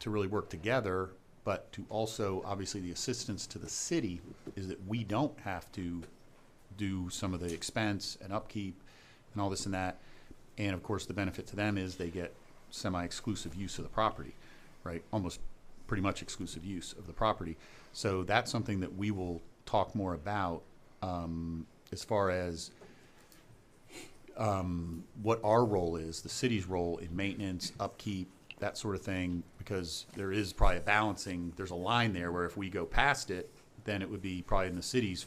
really work together, but to also, obviously, the assistance to the city is that we don't have to do some of the expense and upkeep and all this and that. And, of course, the benefit to them is they get semi-exclusive use of the property, right? Almost pretty much exclusive use of the property. So that's something that we will talk more about as far as what our role is, the city's role in maintenance, upkeep, that sort of thing, because there is probably a balancing, there's a line there where if we go past it, then it would be probably in the city's,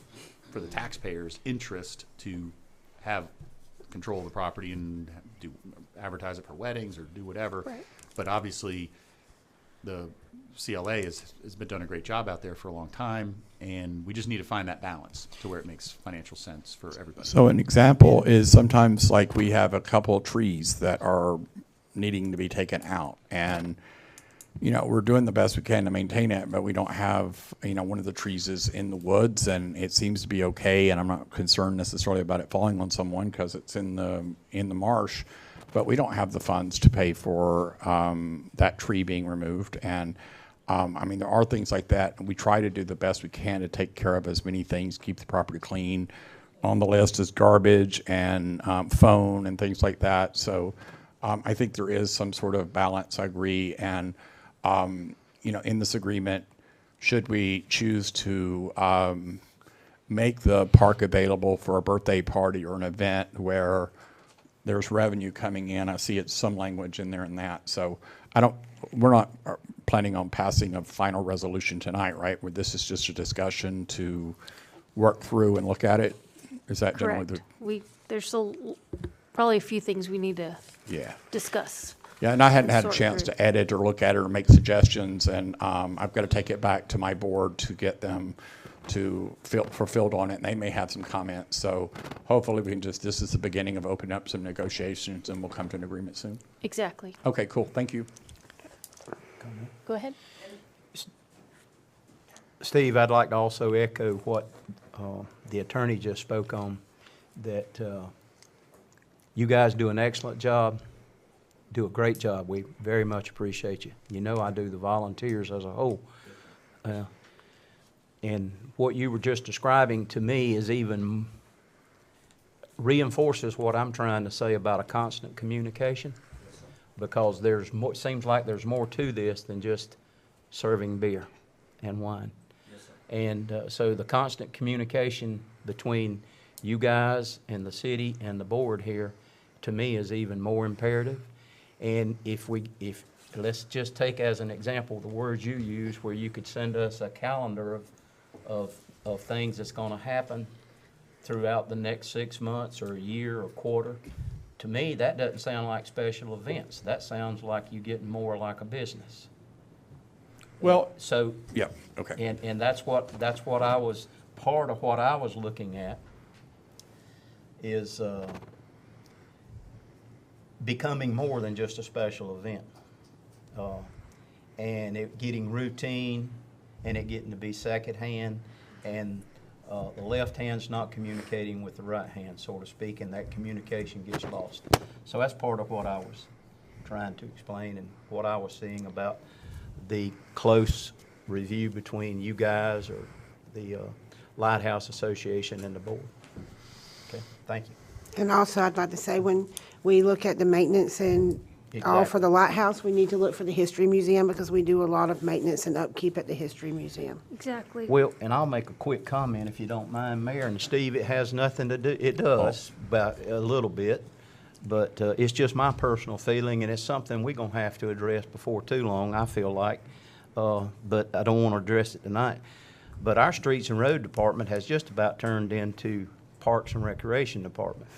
for the taxpayers' interest to have control of the property and advertise it for weddings or do whatever. Right. But obviously, the CLA has been done a great job out there for a long time, and we just need to find that balance to where it makes financial sense for everybody. So an example is sometimes like we have a couple of trees that are needing to be taken out, and we're doing the best we can to maintain it, but we don't have, one of the trees is in the woods and it seems to be okay, and I'm not concerned necessarily about it falling on someone because it's in the marsh, but we don't have the funds to pay for that tree being removed. And there are things like that, and we try to do the best we can to take care of as many things, keep the property clean. On the list is garbage and phone and things like that. So I think there is some sort of balance, I agree. And, in this agreement, should we choose to make the park available for a birthday party or an event where there's revenue coming in, I see it's some language in there in that. So we're not planning on passing a final resolution tonight, right? Where this is just a discussion to work through and look at it. Is that generally Correct. There's still probably a few things we need to discuss. Yeah, and I hadn't had a sort chance through. to edit or look at it or make suggestions, and I've got to take it back to my board to get them to fulfilled on it, and they may have some comments. So hopefully we can this is the beginning of opening up some negotiations, and we'll come to an agreement soon. Exactly. Okay, cool. Thank you. Go ahead. Steve, I'd like to also echo what the attorney just spoke on, that you guys do an excellent job, do a great job. We very much appreciate you. I do the volunteers as a whole. And what you were just describing to me is even reinforces what I'm trying to say about a constant communication, because there's more, it seems like there's more to this than just serving beer and wine. And so the constant communication between you guys and the city and the board here, to me, is even more imperative. And if let's just take as an example the words you use, where you could send us a calendar of things that's going to happen throughout the next 6 months or a year or quarter. To me, that doesn't sound like special events. That sounds like you getting more like a business. Well, so yeah, okay. And that's what I was, part of what I was looking at is becoming more than just a special event, and it getting routine, and it getting to be secondhand, and the left hand's not communicating with the right hand, so to speak, and that communication gets lost. So that's part of what I was trying to explain and what I was seeing about the close review between you guys or the Lighthouse Association and the board. Okay, thank you. And also, I'd like to say, when we look at the maintenance and all for the lighthouse, we need to look for the History Museum, because we do a lot of maintenance and upkeep at the History Museum. Exactly. Well, and I'll make a quick comment if you don't mind, Mayor and Steve. It has nothing to do, it does, about a little bit, but it's just my personal feeling, and it's something we're going to have to address before too long, I feel like, but I don't want to address it tonight. But our Streets and Road Department has just about turned into Parks and Recreation Department.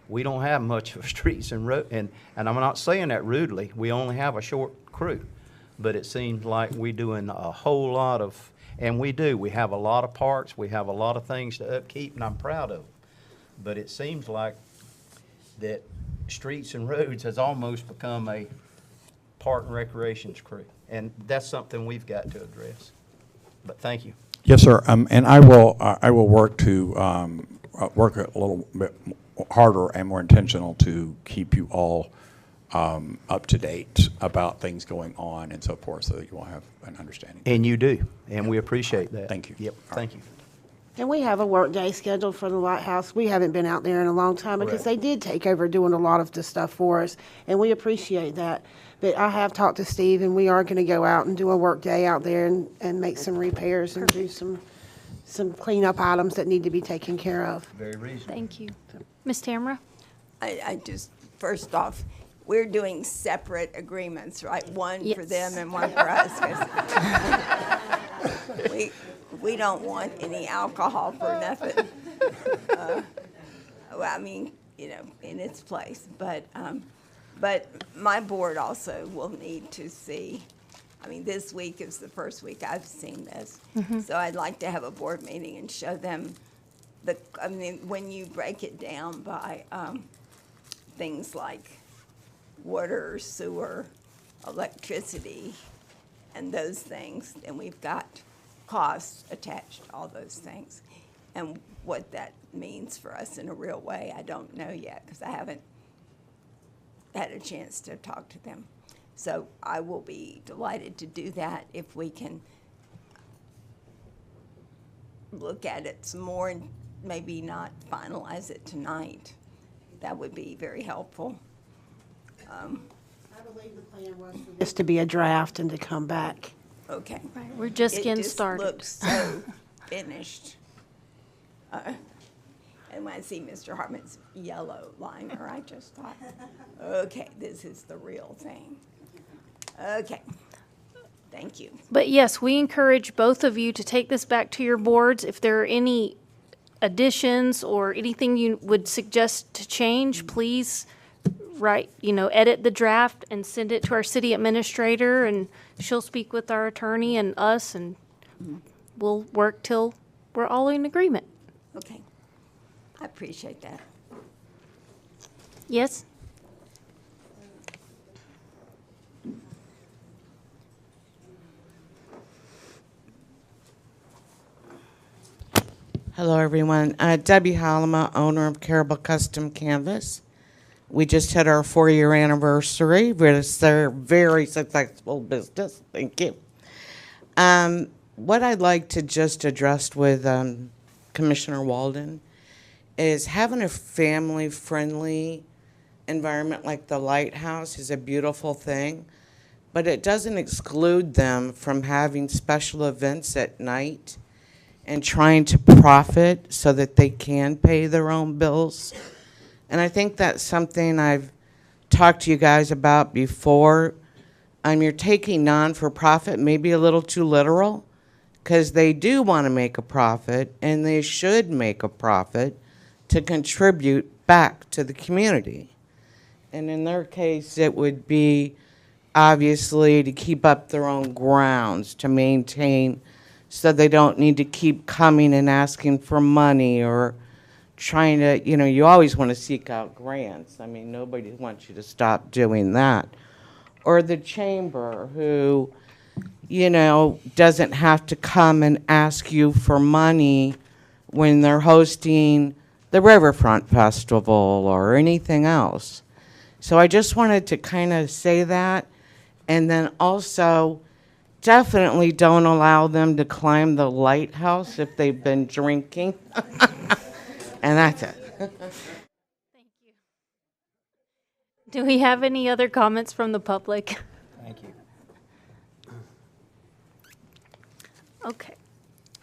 We don't have much of streets and road, and I'm not saying that rudely. We only have a short crew, but it seems like we're doing a whole lot of, and we do. We have a lot of parks. We have a lot of things to upkeep, and I'm proud of them. But it seems like that Streets and Roads has almost become a Park and Recreation's crew, and that's something we've got to address. But thank you. Yes, sir. And I will work to work a little bit harder and more intentional to keep you all up to date about things going on and so forth, so that you will have an understanding. And you do, and we appreciate that. Thank you. Yep, thank you. And we have a work day scheduled for the lighthouse. We haven't been out there in a long time because they did take over doing a lot of the stuff for us, and we appreciate that. But I have talked to Steve, and we are going to go out and do a work day out there and make some repairs and do some cleanup items that need to be taken care of. Very reasonable. Thank you. Ms. Tamara? I just, first off, we're doing separate agreements, right? One for Yes. them and one for us. 'Cause we don't want any alcohol for nothing. Well, I mean, you know, in its place. But my board also will need to see, I mean, this week is the first week I've seen this. So I'd like to have a board meeting and show them I mean, when you break it down by things like water, sewer, electricity, and those things, and we've got costs attached to all those things. And what that means for us in a real way, I don't know yet, because I haven't had a chance to talk to them. So I will be delighted to do that if we can look at it some more and maybe not finalize it tonight. That would be very helpful. I believe the plan was for this to be a draft and to come back. Okay. Right, we're just getting started. It just looks so finished. And when I see Mr. Hartman's yellow liner, I just thought, okay, this is the real thing. Okay. Thank you. But yes, we encourage both of you to take this back to your boards. If there are any additions or anything you would suggest to change, please edit the draft and send it to our city administrator, and she'll speak with our attorney and us, and we'll work till we're all in agreement. Okay. I appreciate that. Yes? Hello, everyone. Debbie Halama, owner of Carrabelle Custom Canvas. We just had our 4-year anniversary. It's a very successful business. Thank you. What I'd like to just address with Commissioner Walden is having a family-friendly environment like the Lighthouse is a beautiful thing, but it doesn't exclude them from having special events at night and trying to profit so that they can pay their own bills. And I think that's something I've talked to you guys about before. You're taking non-for-profit maybe a little too literal, because they do want to make a profit, and they should make a profit to contribute back to the community. And in their case, it would be obviously to keep up their own grounds, to maintain, so they don't need to keep coming and asking for money or trying to, you always want to seek out grants. I mean, nobody wants you to stop doing that. Or the chamber who, doesn't have to come and ask you for money when they're hosting the Riverfront Festival or anything else. So I just wanted to kind of say that. And then also, definitely don't allow them to climb the lighthouse if they've been drinking. And that's it. Do we have any other comments from the public? Thank you. Okay.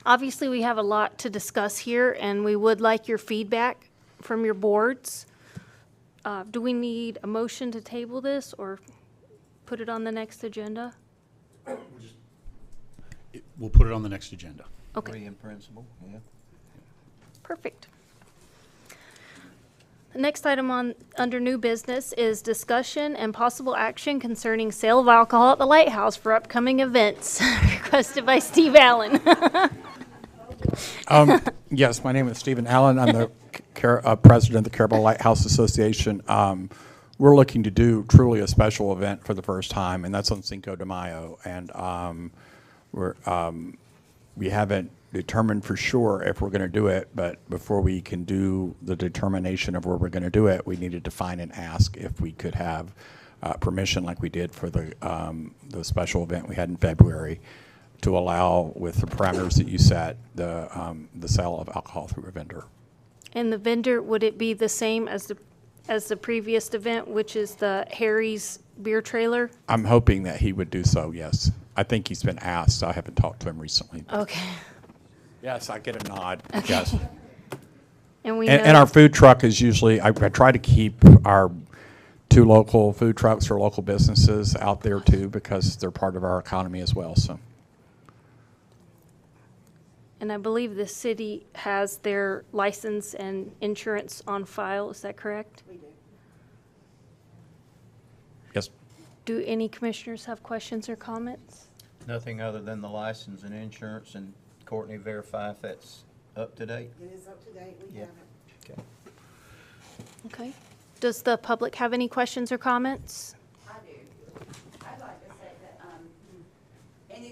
Obviously, we have a lot to discuss here, and we would like your feedback from your boards. Do we need a motion to table this or put it on the next agenda? We'll put it on the next agenda. Okay. Agree in principle, yeah. Perfect. The next item under new business is discussion and possible action concerning sale of alcohol at the Lighthouse for upcoming events, requested by Steve Allen. Yes, my name is Stephen Allen. I'm the president of the Carrabelle Lighthouse Association. We're looking to do truly a special event for the first time, and that's on Cinco de Mayo. And we haven't determined for sure if we're going to do it, but before we can do the determination of where we're going to do it, we need to define and ask if we could have permission, like we did for the special event we had in February, to allow, with the parameters that you set, the sale of alcohol through a vendor. And the vendor, would it be the same as the previous event, which is the Harry's beer trailer? I'm hoping that he would do so, yes. I think he's been asked. I haven't talked to him recently. Okay. Yes, I get a nod. Okay. Yes. And we And our food truck is usually, I try to keep our 2 local food trucks or local businesses out there too, because they're part of our economy as well, so. And I believe the city has their license and insurance on file, is that correct? We do. Yes. Do any commissioners have questions or comments? Nothing other than the license and insurance, and Courtney, verify if that's up to date? It is up to date, we Yeah. have it. Okay. Okay. Does the public have any questions or comments? I do. I'd like to say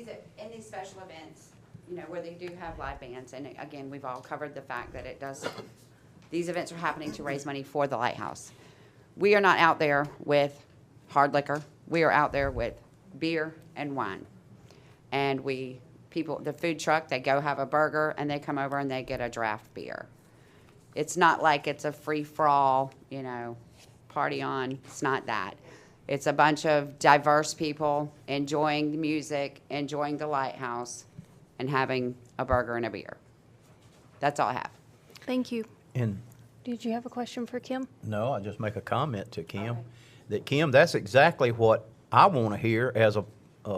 that in these special events, you know, where they do have live bands, and again, we've all covered the fact that these events are happening to raise money for the Lighthouse. We are not out there with hard liquor. We are out there with beer and wine. And the food truck, they go have a burger and they come over and they get a draft beer. It's not like it's a free-for-all, you know, party on. It's not that. It's a bunch of diverse people enjoying the music, enjoying the Lighthouse, and having a burger and a beer. That's all I have. Thank you. And Did you have a question for Kim? no, I just make a comment to Kim, that Kim, that's exactly what I want to hear as a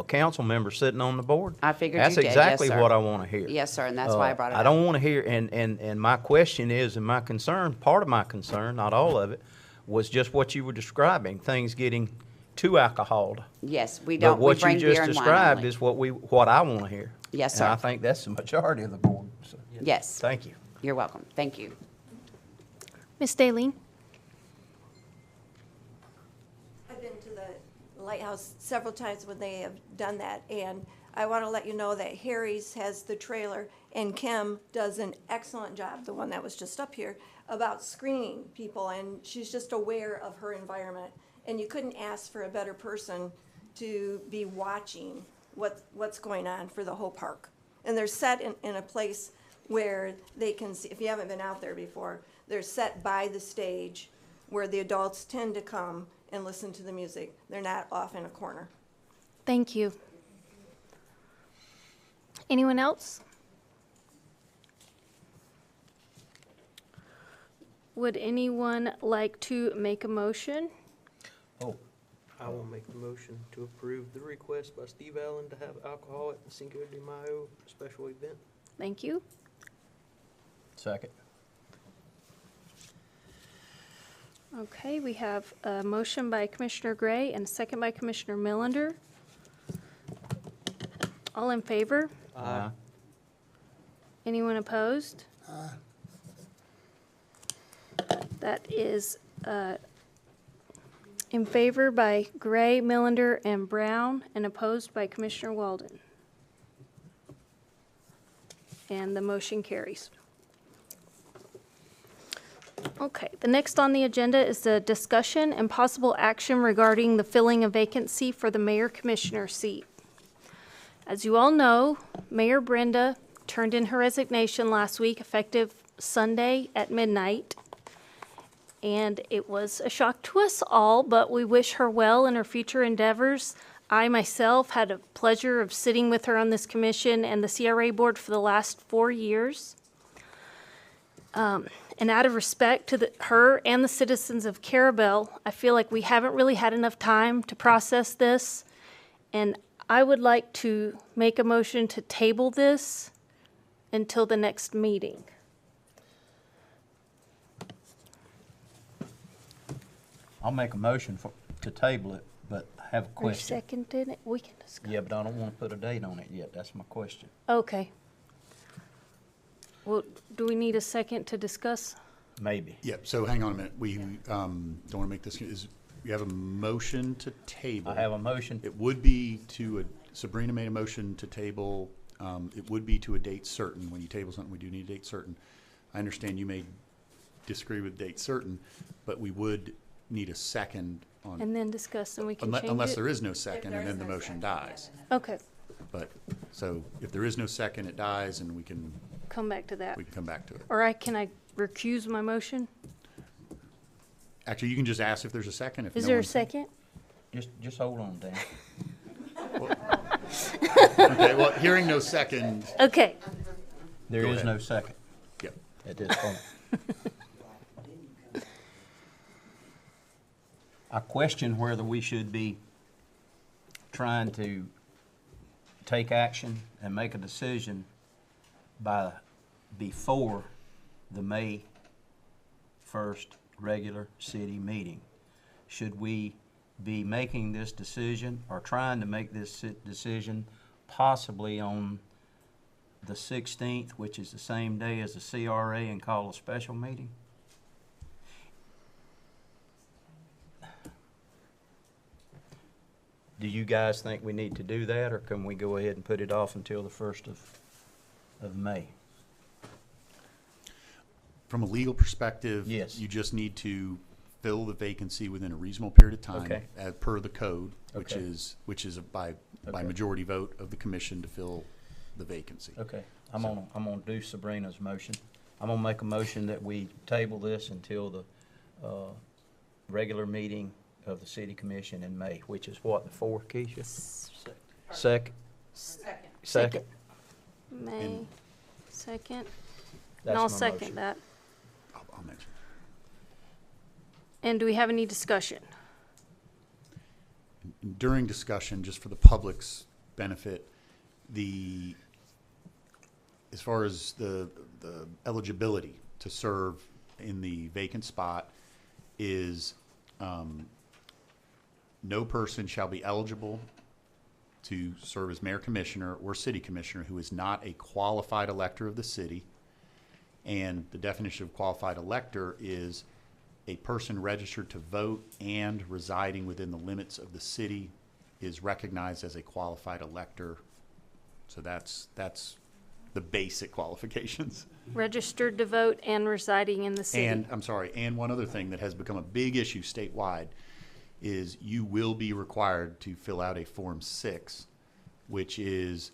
council member sitting on the board. I figured That's you did, yes, exactly sir. what I want to hear. Yes, sir, and that's why I brought it I up. don't want to hear, and my question is, and my concern, part of my concern, not all of it, was just what you were describing, things getting too alcoholed. Yes, we But don't, we what bring you beer just and wine described only. is what I want to hear. Yes, And sir. I think that's the majority of the board. So, Yes. thank you. You're welcome. Thank you. Ms. Daleen? I've been to the Lighthouse several times when they have done that, and I want to let you know that Harry's has the trailer, and Kim does an excellent job, the one that was just up here, about screening people, and she's just aware of her environment. And you couldn't ask for a better person to be watching what's going on for the whole park. And they're set in a place where they can see, if you haven't been out there before, they're set by the stage where the adults tend to come and listen to the music. They're not off in a corner. Thank you. Anyone else? Would anyone like to make a motion? Oh, I will make the motion to approve the request by Steve Allen to have alcohol at the Cinco de Mayo special event. Thank you. Second. Okay, we have a motion by Commissioner Gray and a second by Commissioner Millender. All in favor? Aye. Anyone opposed? That is in favor by Gray, Millender, and Brown, and opposed by Commissioner Walden. And the motion carries. Okay, the next on the agenda is the discussion and possible action regarding the filling of vacancy for the mayor commissioner seat. As you all know, Mayor Brenda turned in her resignation last week, effective Sunday at midnight. And it was a shock to us all, but we wish her well in her future endeavors. I myself had a pleasure of sitting with her on this commission and the CRA board for the last 4 years. And out of respect to her and the citizens of Carrabelle, I feel like we haven't really had enough time to process this. And I would like to make a motion to table this until the next meeting. I'll make a motion to table it, but I have a Or question. seconded it, we can discuss. Yeah, but I don't want to put a date on it yet. That's my question. Okay. Well, do we need a second to discuss? Maybe. Yep, so hang on a minute. We don't want to make this, you have a motion to table. I have a motion. It would be Sabrina made a motion to table, it would be to a date certain. When you table something, we do need a date certain. I understand you may disagree with date certain, but we would need a second on. And then discuss and we can change it? Unless there is no second, and then the motion dies. Okay, But, so if there is no second, it dies, and we can come back to that. come back to it. Or can I recuse my motion? Actually, you can just ask if there's a second. If Is no there a one's- second? Just hold on, Dan. Okay, well, hearing no second. Okay. There Go is ahead. no second Yep. at this point. I question whether we should be trying to take action and make a decision before the May 1st regular city meeting. Should we be making this decision or trying to make this decision possibly on the 16th, which is the same day as the CRA, and call a special meeting? Do you guys think we need to do that, or can we go ahead and put it off until the 1st of May? From a legal perspective, Yes. you just need to fill the vacancy within a reasonable period of time. Okay. As per the code, which Okay. is by Okay. majority vote of the commission to fill the vacancy. Okay, I'm gonna do Sabrina's motion. I'm gonna make a motion that we table this until the, regular meeting of the city commission in May, which is what, the 4th, Keisha? Second? Second. May And- 2nd? And That's I'll my second motion. that. I'll mention. And do we have any discussion? During discussion, just for the public's benefit, as far as the eligibility to serve in the vacant spot is, no person shall be eligible to serve as mayor commissioner or city commissioner who is not a qualified elector of the city. And the definition of qualified elector is a person registered to vote and residing within the limits of the city is recognized as a qualified elector. So that's the basic qualifications. Registered to vote and residing in the city. And, I'm sorry, and one other thing that has become a big issue statewide is you will be required to fill out a Form 6, which is,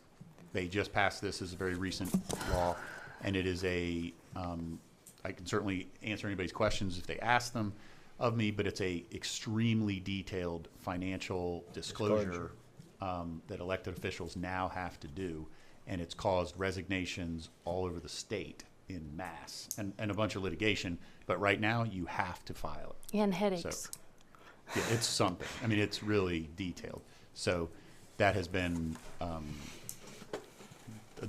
they just passed this as a very recent law, and it is I can certainly answer anybody's questions if they ask them of me, but it's a extremely detailed financial disclosure that elected officials now have to do, and it's caused resignations all over the state in mass and a bunch of litigation, but right now you have to file it. And headaches. So, yeah, it's something. I mean, it's really detailed. So that has been a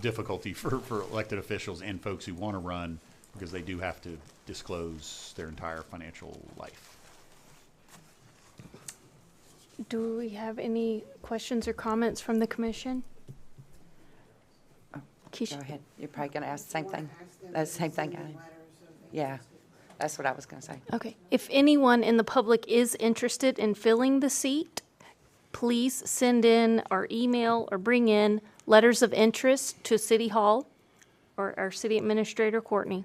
difficulty for elected officials and folks who want to run, because they do have to disclose their entire financial life. Do we have any questions or comments from the commission? Keisha? Go ahead. You're probably going to ask the same thing. That's the same thing. Yeah, that's what I was going to say. Okay. If anyone in the public is interested in filling the seat, please send in or email or bring in letters of interest to City Hall or our city administrator, Courtney.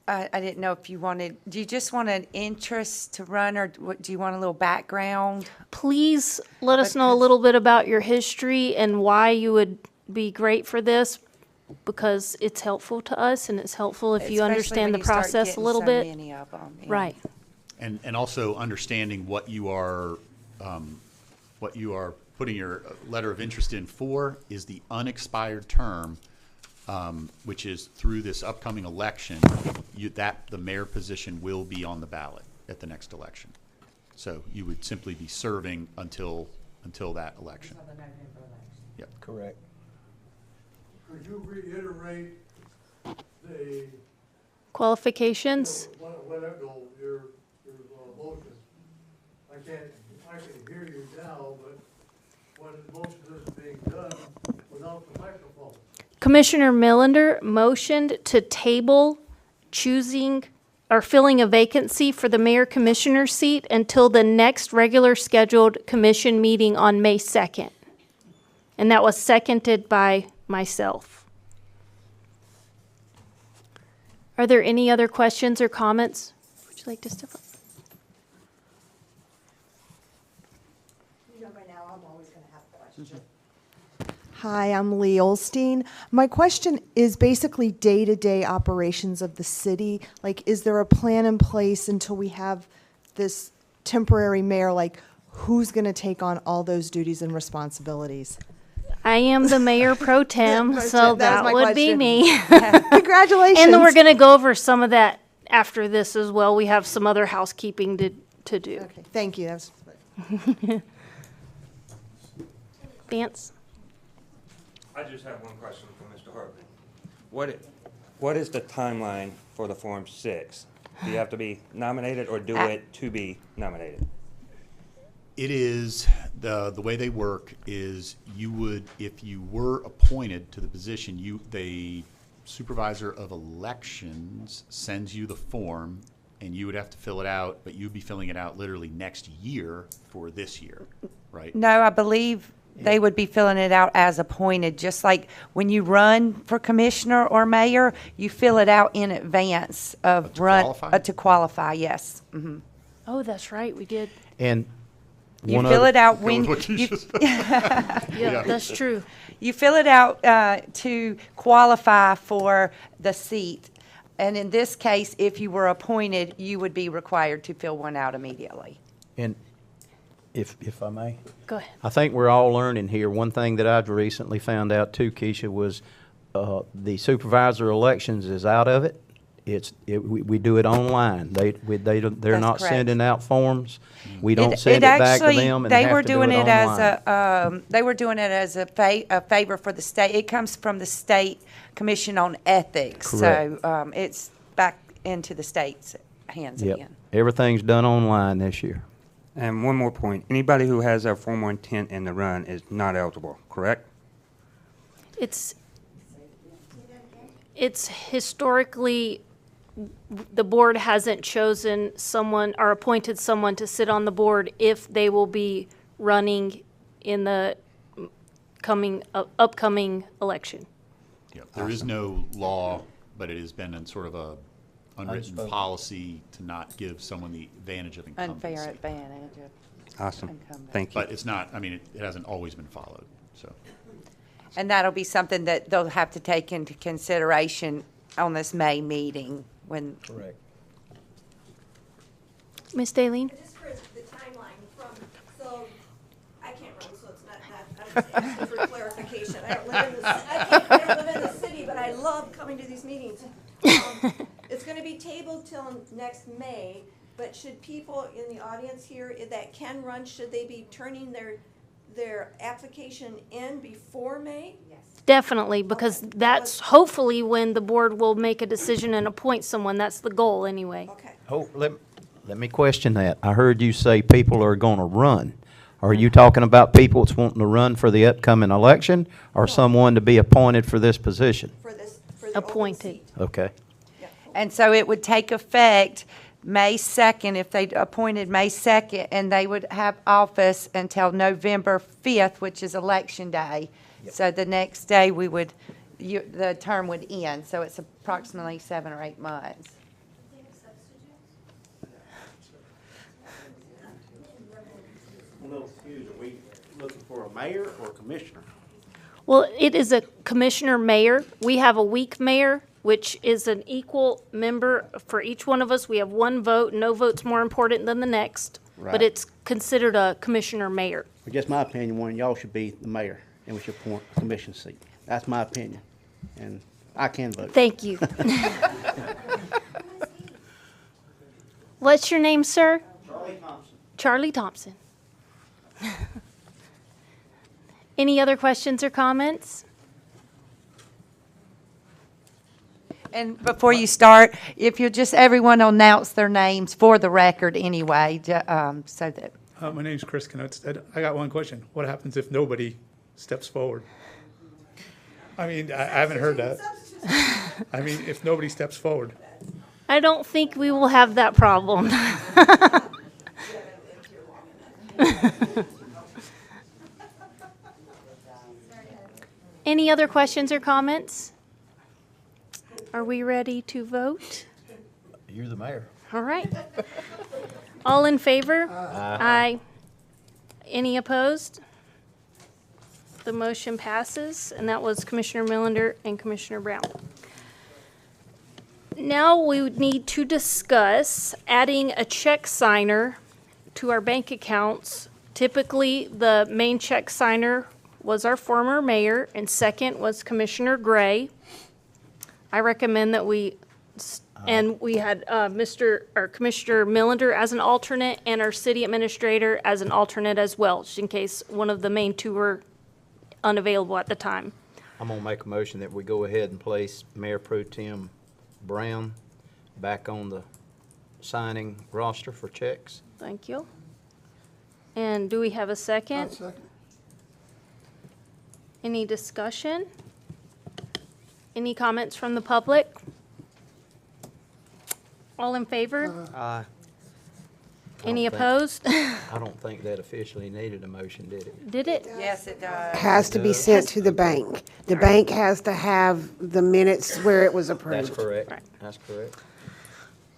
I didn't know if you wanted, do you just want an interest to run, or do you want a little background? Please let us know a little bit about your history and why you would be great for this, because it's helpful to us and it's helpful if you Especially understand when the you start process a getting little so bit. many of 'em, yeah. Right. And also understanding what you are putting your letter of interest in for is the unexpired term, which is through this upcoming election, the mayor position will be on the ballot at the next election. So you would simply be serving until that election. Yep. Correct. Could you reiterate the, Qualifications? whatever, your motion? I can hear you now, but when the motion is being done without the microphone. Commissioner Millender motioned to table choosing or filling a vacancy for the mayor commissioner seat until the next regular scheduled commission meeting on May 2nd. And that was seconded by myself. Are there any other questions or comments? Would you like to step up? You know by now I'm always going to have questions. Hi, I'm Lee Olstein. My question is basically day-to-day operations of the city. Like, is there a plan in place until we have this temporary mayor? Like, who's going to take on all those duties and responsibilities? I am the mayor pro tem, so that would be me. Congratulations. And then we're going to go over some of that after this as well. We have some other housekeeping to do. Okay, thank you. That's Vance? I just have one question for Mr. Hartman. What is the timeline for the Form 6? Do you have to be nominated or do it to be nominated? It is, the way they work is you would, if you were appointed to the position, the supervisor of elections sends you the form and you would have to fill it out, but you'd be filling it out literally next year for this year, right? No, I believe they would be filling it out as appointed, just like when you run for commissioner or mayor, you fill it out in advance of to qualify, yes. Mhm. Oh, that's right, we did. And you fill it out when Yeah, that's true. You fill it out to qualify for the seat. And in this case, if you were appointed, you would be required to fill one out immediately. And if I may? Go ahead. I think we're all learning here. One thing that I've recently found out too, Keisha, was the supervisor elections is out of it. We do it online. They're That's not correct. sending out forms. We don't send it back to them, and they have were to do doing it it as online. they were doing it as a favor for the state. It comes from the State Commission on Ethics, Correct. so it's back into the state's hands Yep. again. Everything's done online this year. And one more point. Anybody who has a formal intent in the run is not eligible, correct? It's historically, the board hasn't chosen someone or appointed someone to sit on the board if they will be running in the upcoming election. Yep. There is no law, but it has been in sort of a unwritten Unspoken. policy to not give someone the advantage of incumbency. Unfair advantage. Awesome. Incumbent. Thank you. But it's not, I mean, it hasn't always been followed, so. And that'll be something that they'll have to take into consideration on this May meeting when. Correct. Ms. Daleen? Just for the timeline so I can't run, so it's not, I'm just asking for clarification. I don't live in the city, but I love coming to these meetings. It's gonna be tabled till next May, but should people in the audience here that can run, should they be turning their application in before May? Yes. Definitely, because that's hopefully when the board will make a decision and appoint someone. That's the goal anyway. Okay. Oh, let me question that. I heard you say people are going to run. Are you talking about people that's wanting to run for the upcoming election, or someone to be appointed for this position? For the Appointed. Okay. And so it would take effect May 2nd, if they appointed May 2nd, and they would have office until November 5th, which is Election Day. So the next day, the term would end, so it's approximately 7 or 8 months. confused. Are we looking for a mayor or a commissioner? Well, it is a commissioner mayor. We have a weak mayor, which is an equal member for each one of us. We have one vote. No vote's more important than the next. But Right. it's considered a commissioner mayor. But just my opinion, one of y'all should be the mayor and we should appoint a commission seat. That's my opinion. And I can vote. Thank you. What's your name, sir? Charlie Thompson. Charlie Thompson. Any other questions or comments? And before you start, if you just, everyone announce their names for the record anyway, so that. My name's Chris Knudstead. I got one question. What happens if nobody steps forward? I mean, I haven't heard that. I mean, if nobody steps forward. I don't think we will have that problem. Any other questions or comments? Are we ready to vote? You're the mayor. All right. All in favor? Aye. Any opposed? The motion passes, and that was Commissioner Millender and Commissioner Brown. Now we would need to discuss adding a check signer to our bank accounts. Typically, the main check signer was our former mayor, and second was Commissioner Gray. I recommend that we, and we had Commissioner Millender as an alternate and our city administrator as an alternate as well, just in case one of the main two were unavailable at the time. I'm gonna make a motion that we go ahead and place Mayor Pro Tem Brown back on the signing roster for checks. Thank you. And do we have a second? I'll second. Any discussion? Any comments from the public? All in favor? Aye. Any think- opposed? I don't think that officially needed a motion, did it? Did it? Yes, it does. Has to be sent to the bank. The bank has to have the minutes where it was approved. That's correct. Right. That's correct.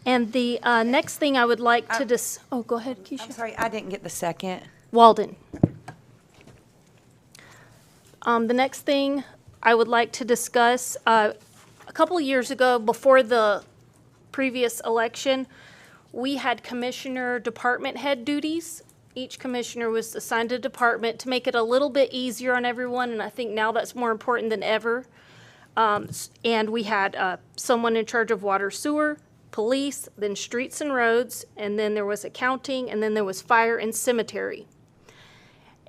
And the next thing I would like to oh, go ahead, I'm Keisha. sorry, I didn't get the second. Walden. The next thing I would like to discuss, a couple of years ago, before the previous election, we had commissioner department head duties. Each commissioner was assigned a department to make it a little bit easier on everyone, and I think now that's more important than ever. And we had someone in charge of water sewer, police, then streets and roads, and then there was accounting, and then there was fire and cemetery.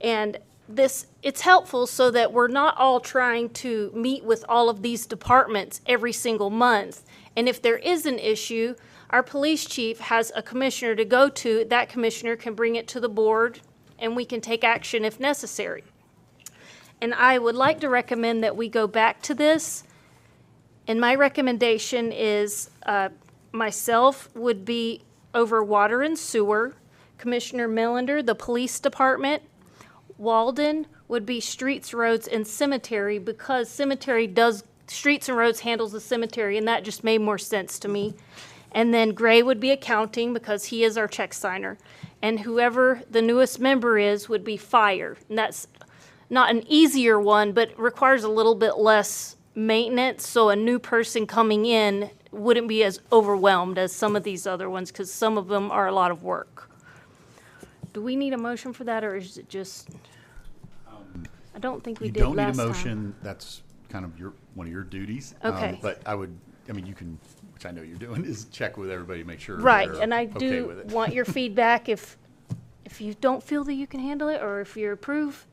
And it's helpful so that we're not all trying to meet with all of these departments every single month. And if there is an issue, our police chief has a commissioner to go to. That commissioner can bring it to the board, and we can take action if necessary. And I would like to recommend that we go back to this. And my recommendation is myself would be over water and sewer, Commissioner Millender, the police department. Walden would be streets, roads, and cemetery, because streets and roads handles the cemetery, and that just made more sense to me. And then Gray would be accounting, because he is our check signer. And whoever the newest member is would be fire. And that's not an easier one, but requires a little bit less maintenance, so a new person coming in wouldn't be as overwhelmed as some of these other ones, because some of them are a lot of work. Do we need a motion for that, or is it just, I don't think we You did don't need a last time. motion. That's kind of one of your duties. Okay. But you can, which I know you're doing, is check with everybody, make sure Right, they're and I okay do with it. want your feedback. If you don't feel that you can handle it, or if you approve,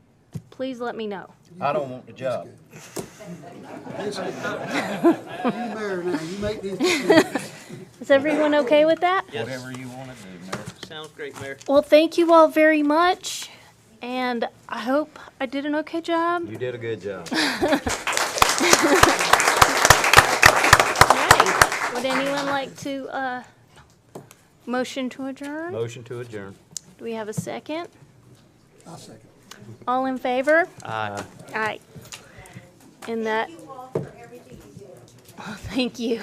please let me know. I don't want the job. You mayor now, you make these decisions. Is everyone okay with that? Whatever you want to do, Mayor. Sounds great, Mayor. Well, thank you all very much, and I hope I did an okay job. You did a good job. Right. Would anyone like to motion to adjourn? Motion to adjourn. Do we have a second? I'll second. All in favor? Aye. Aye. And that. Thank you all for everything you do. Thank you.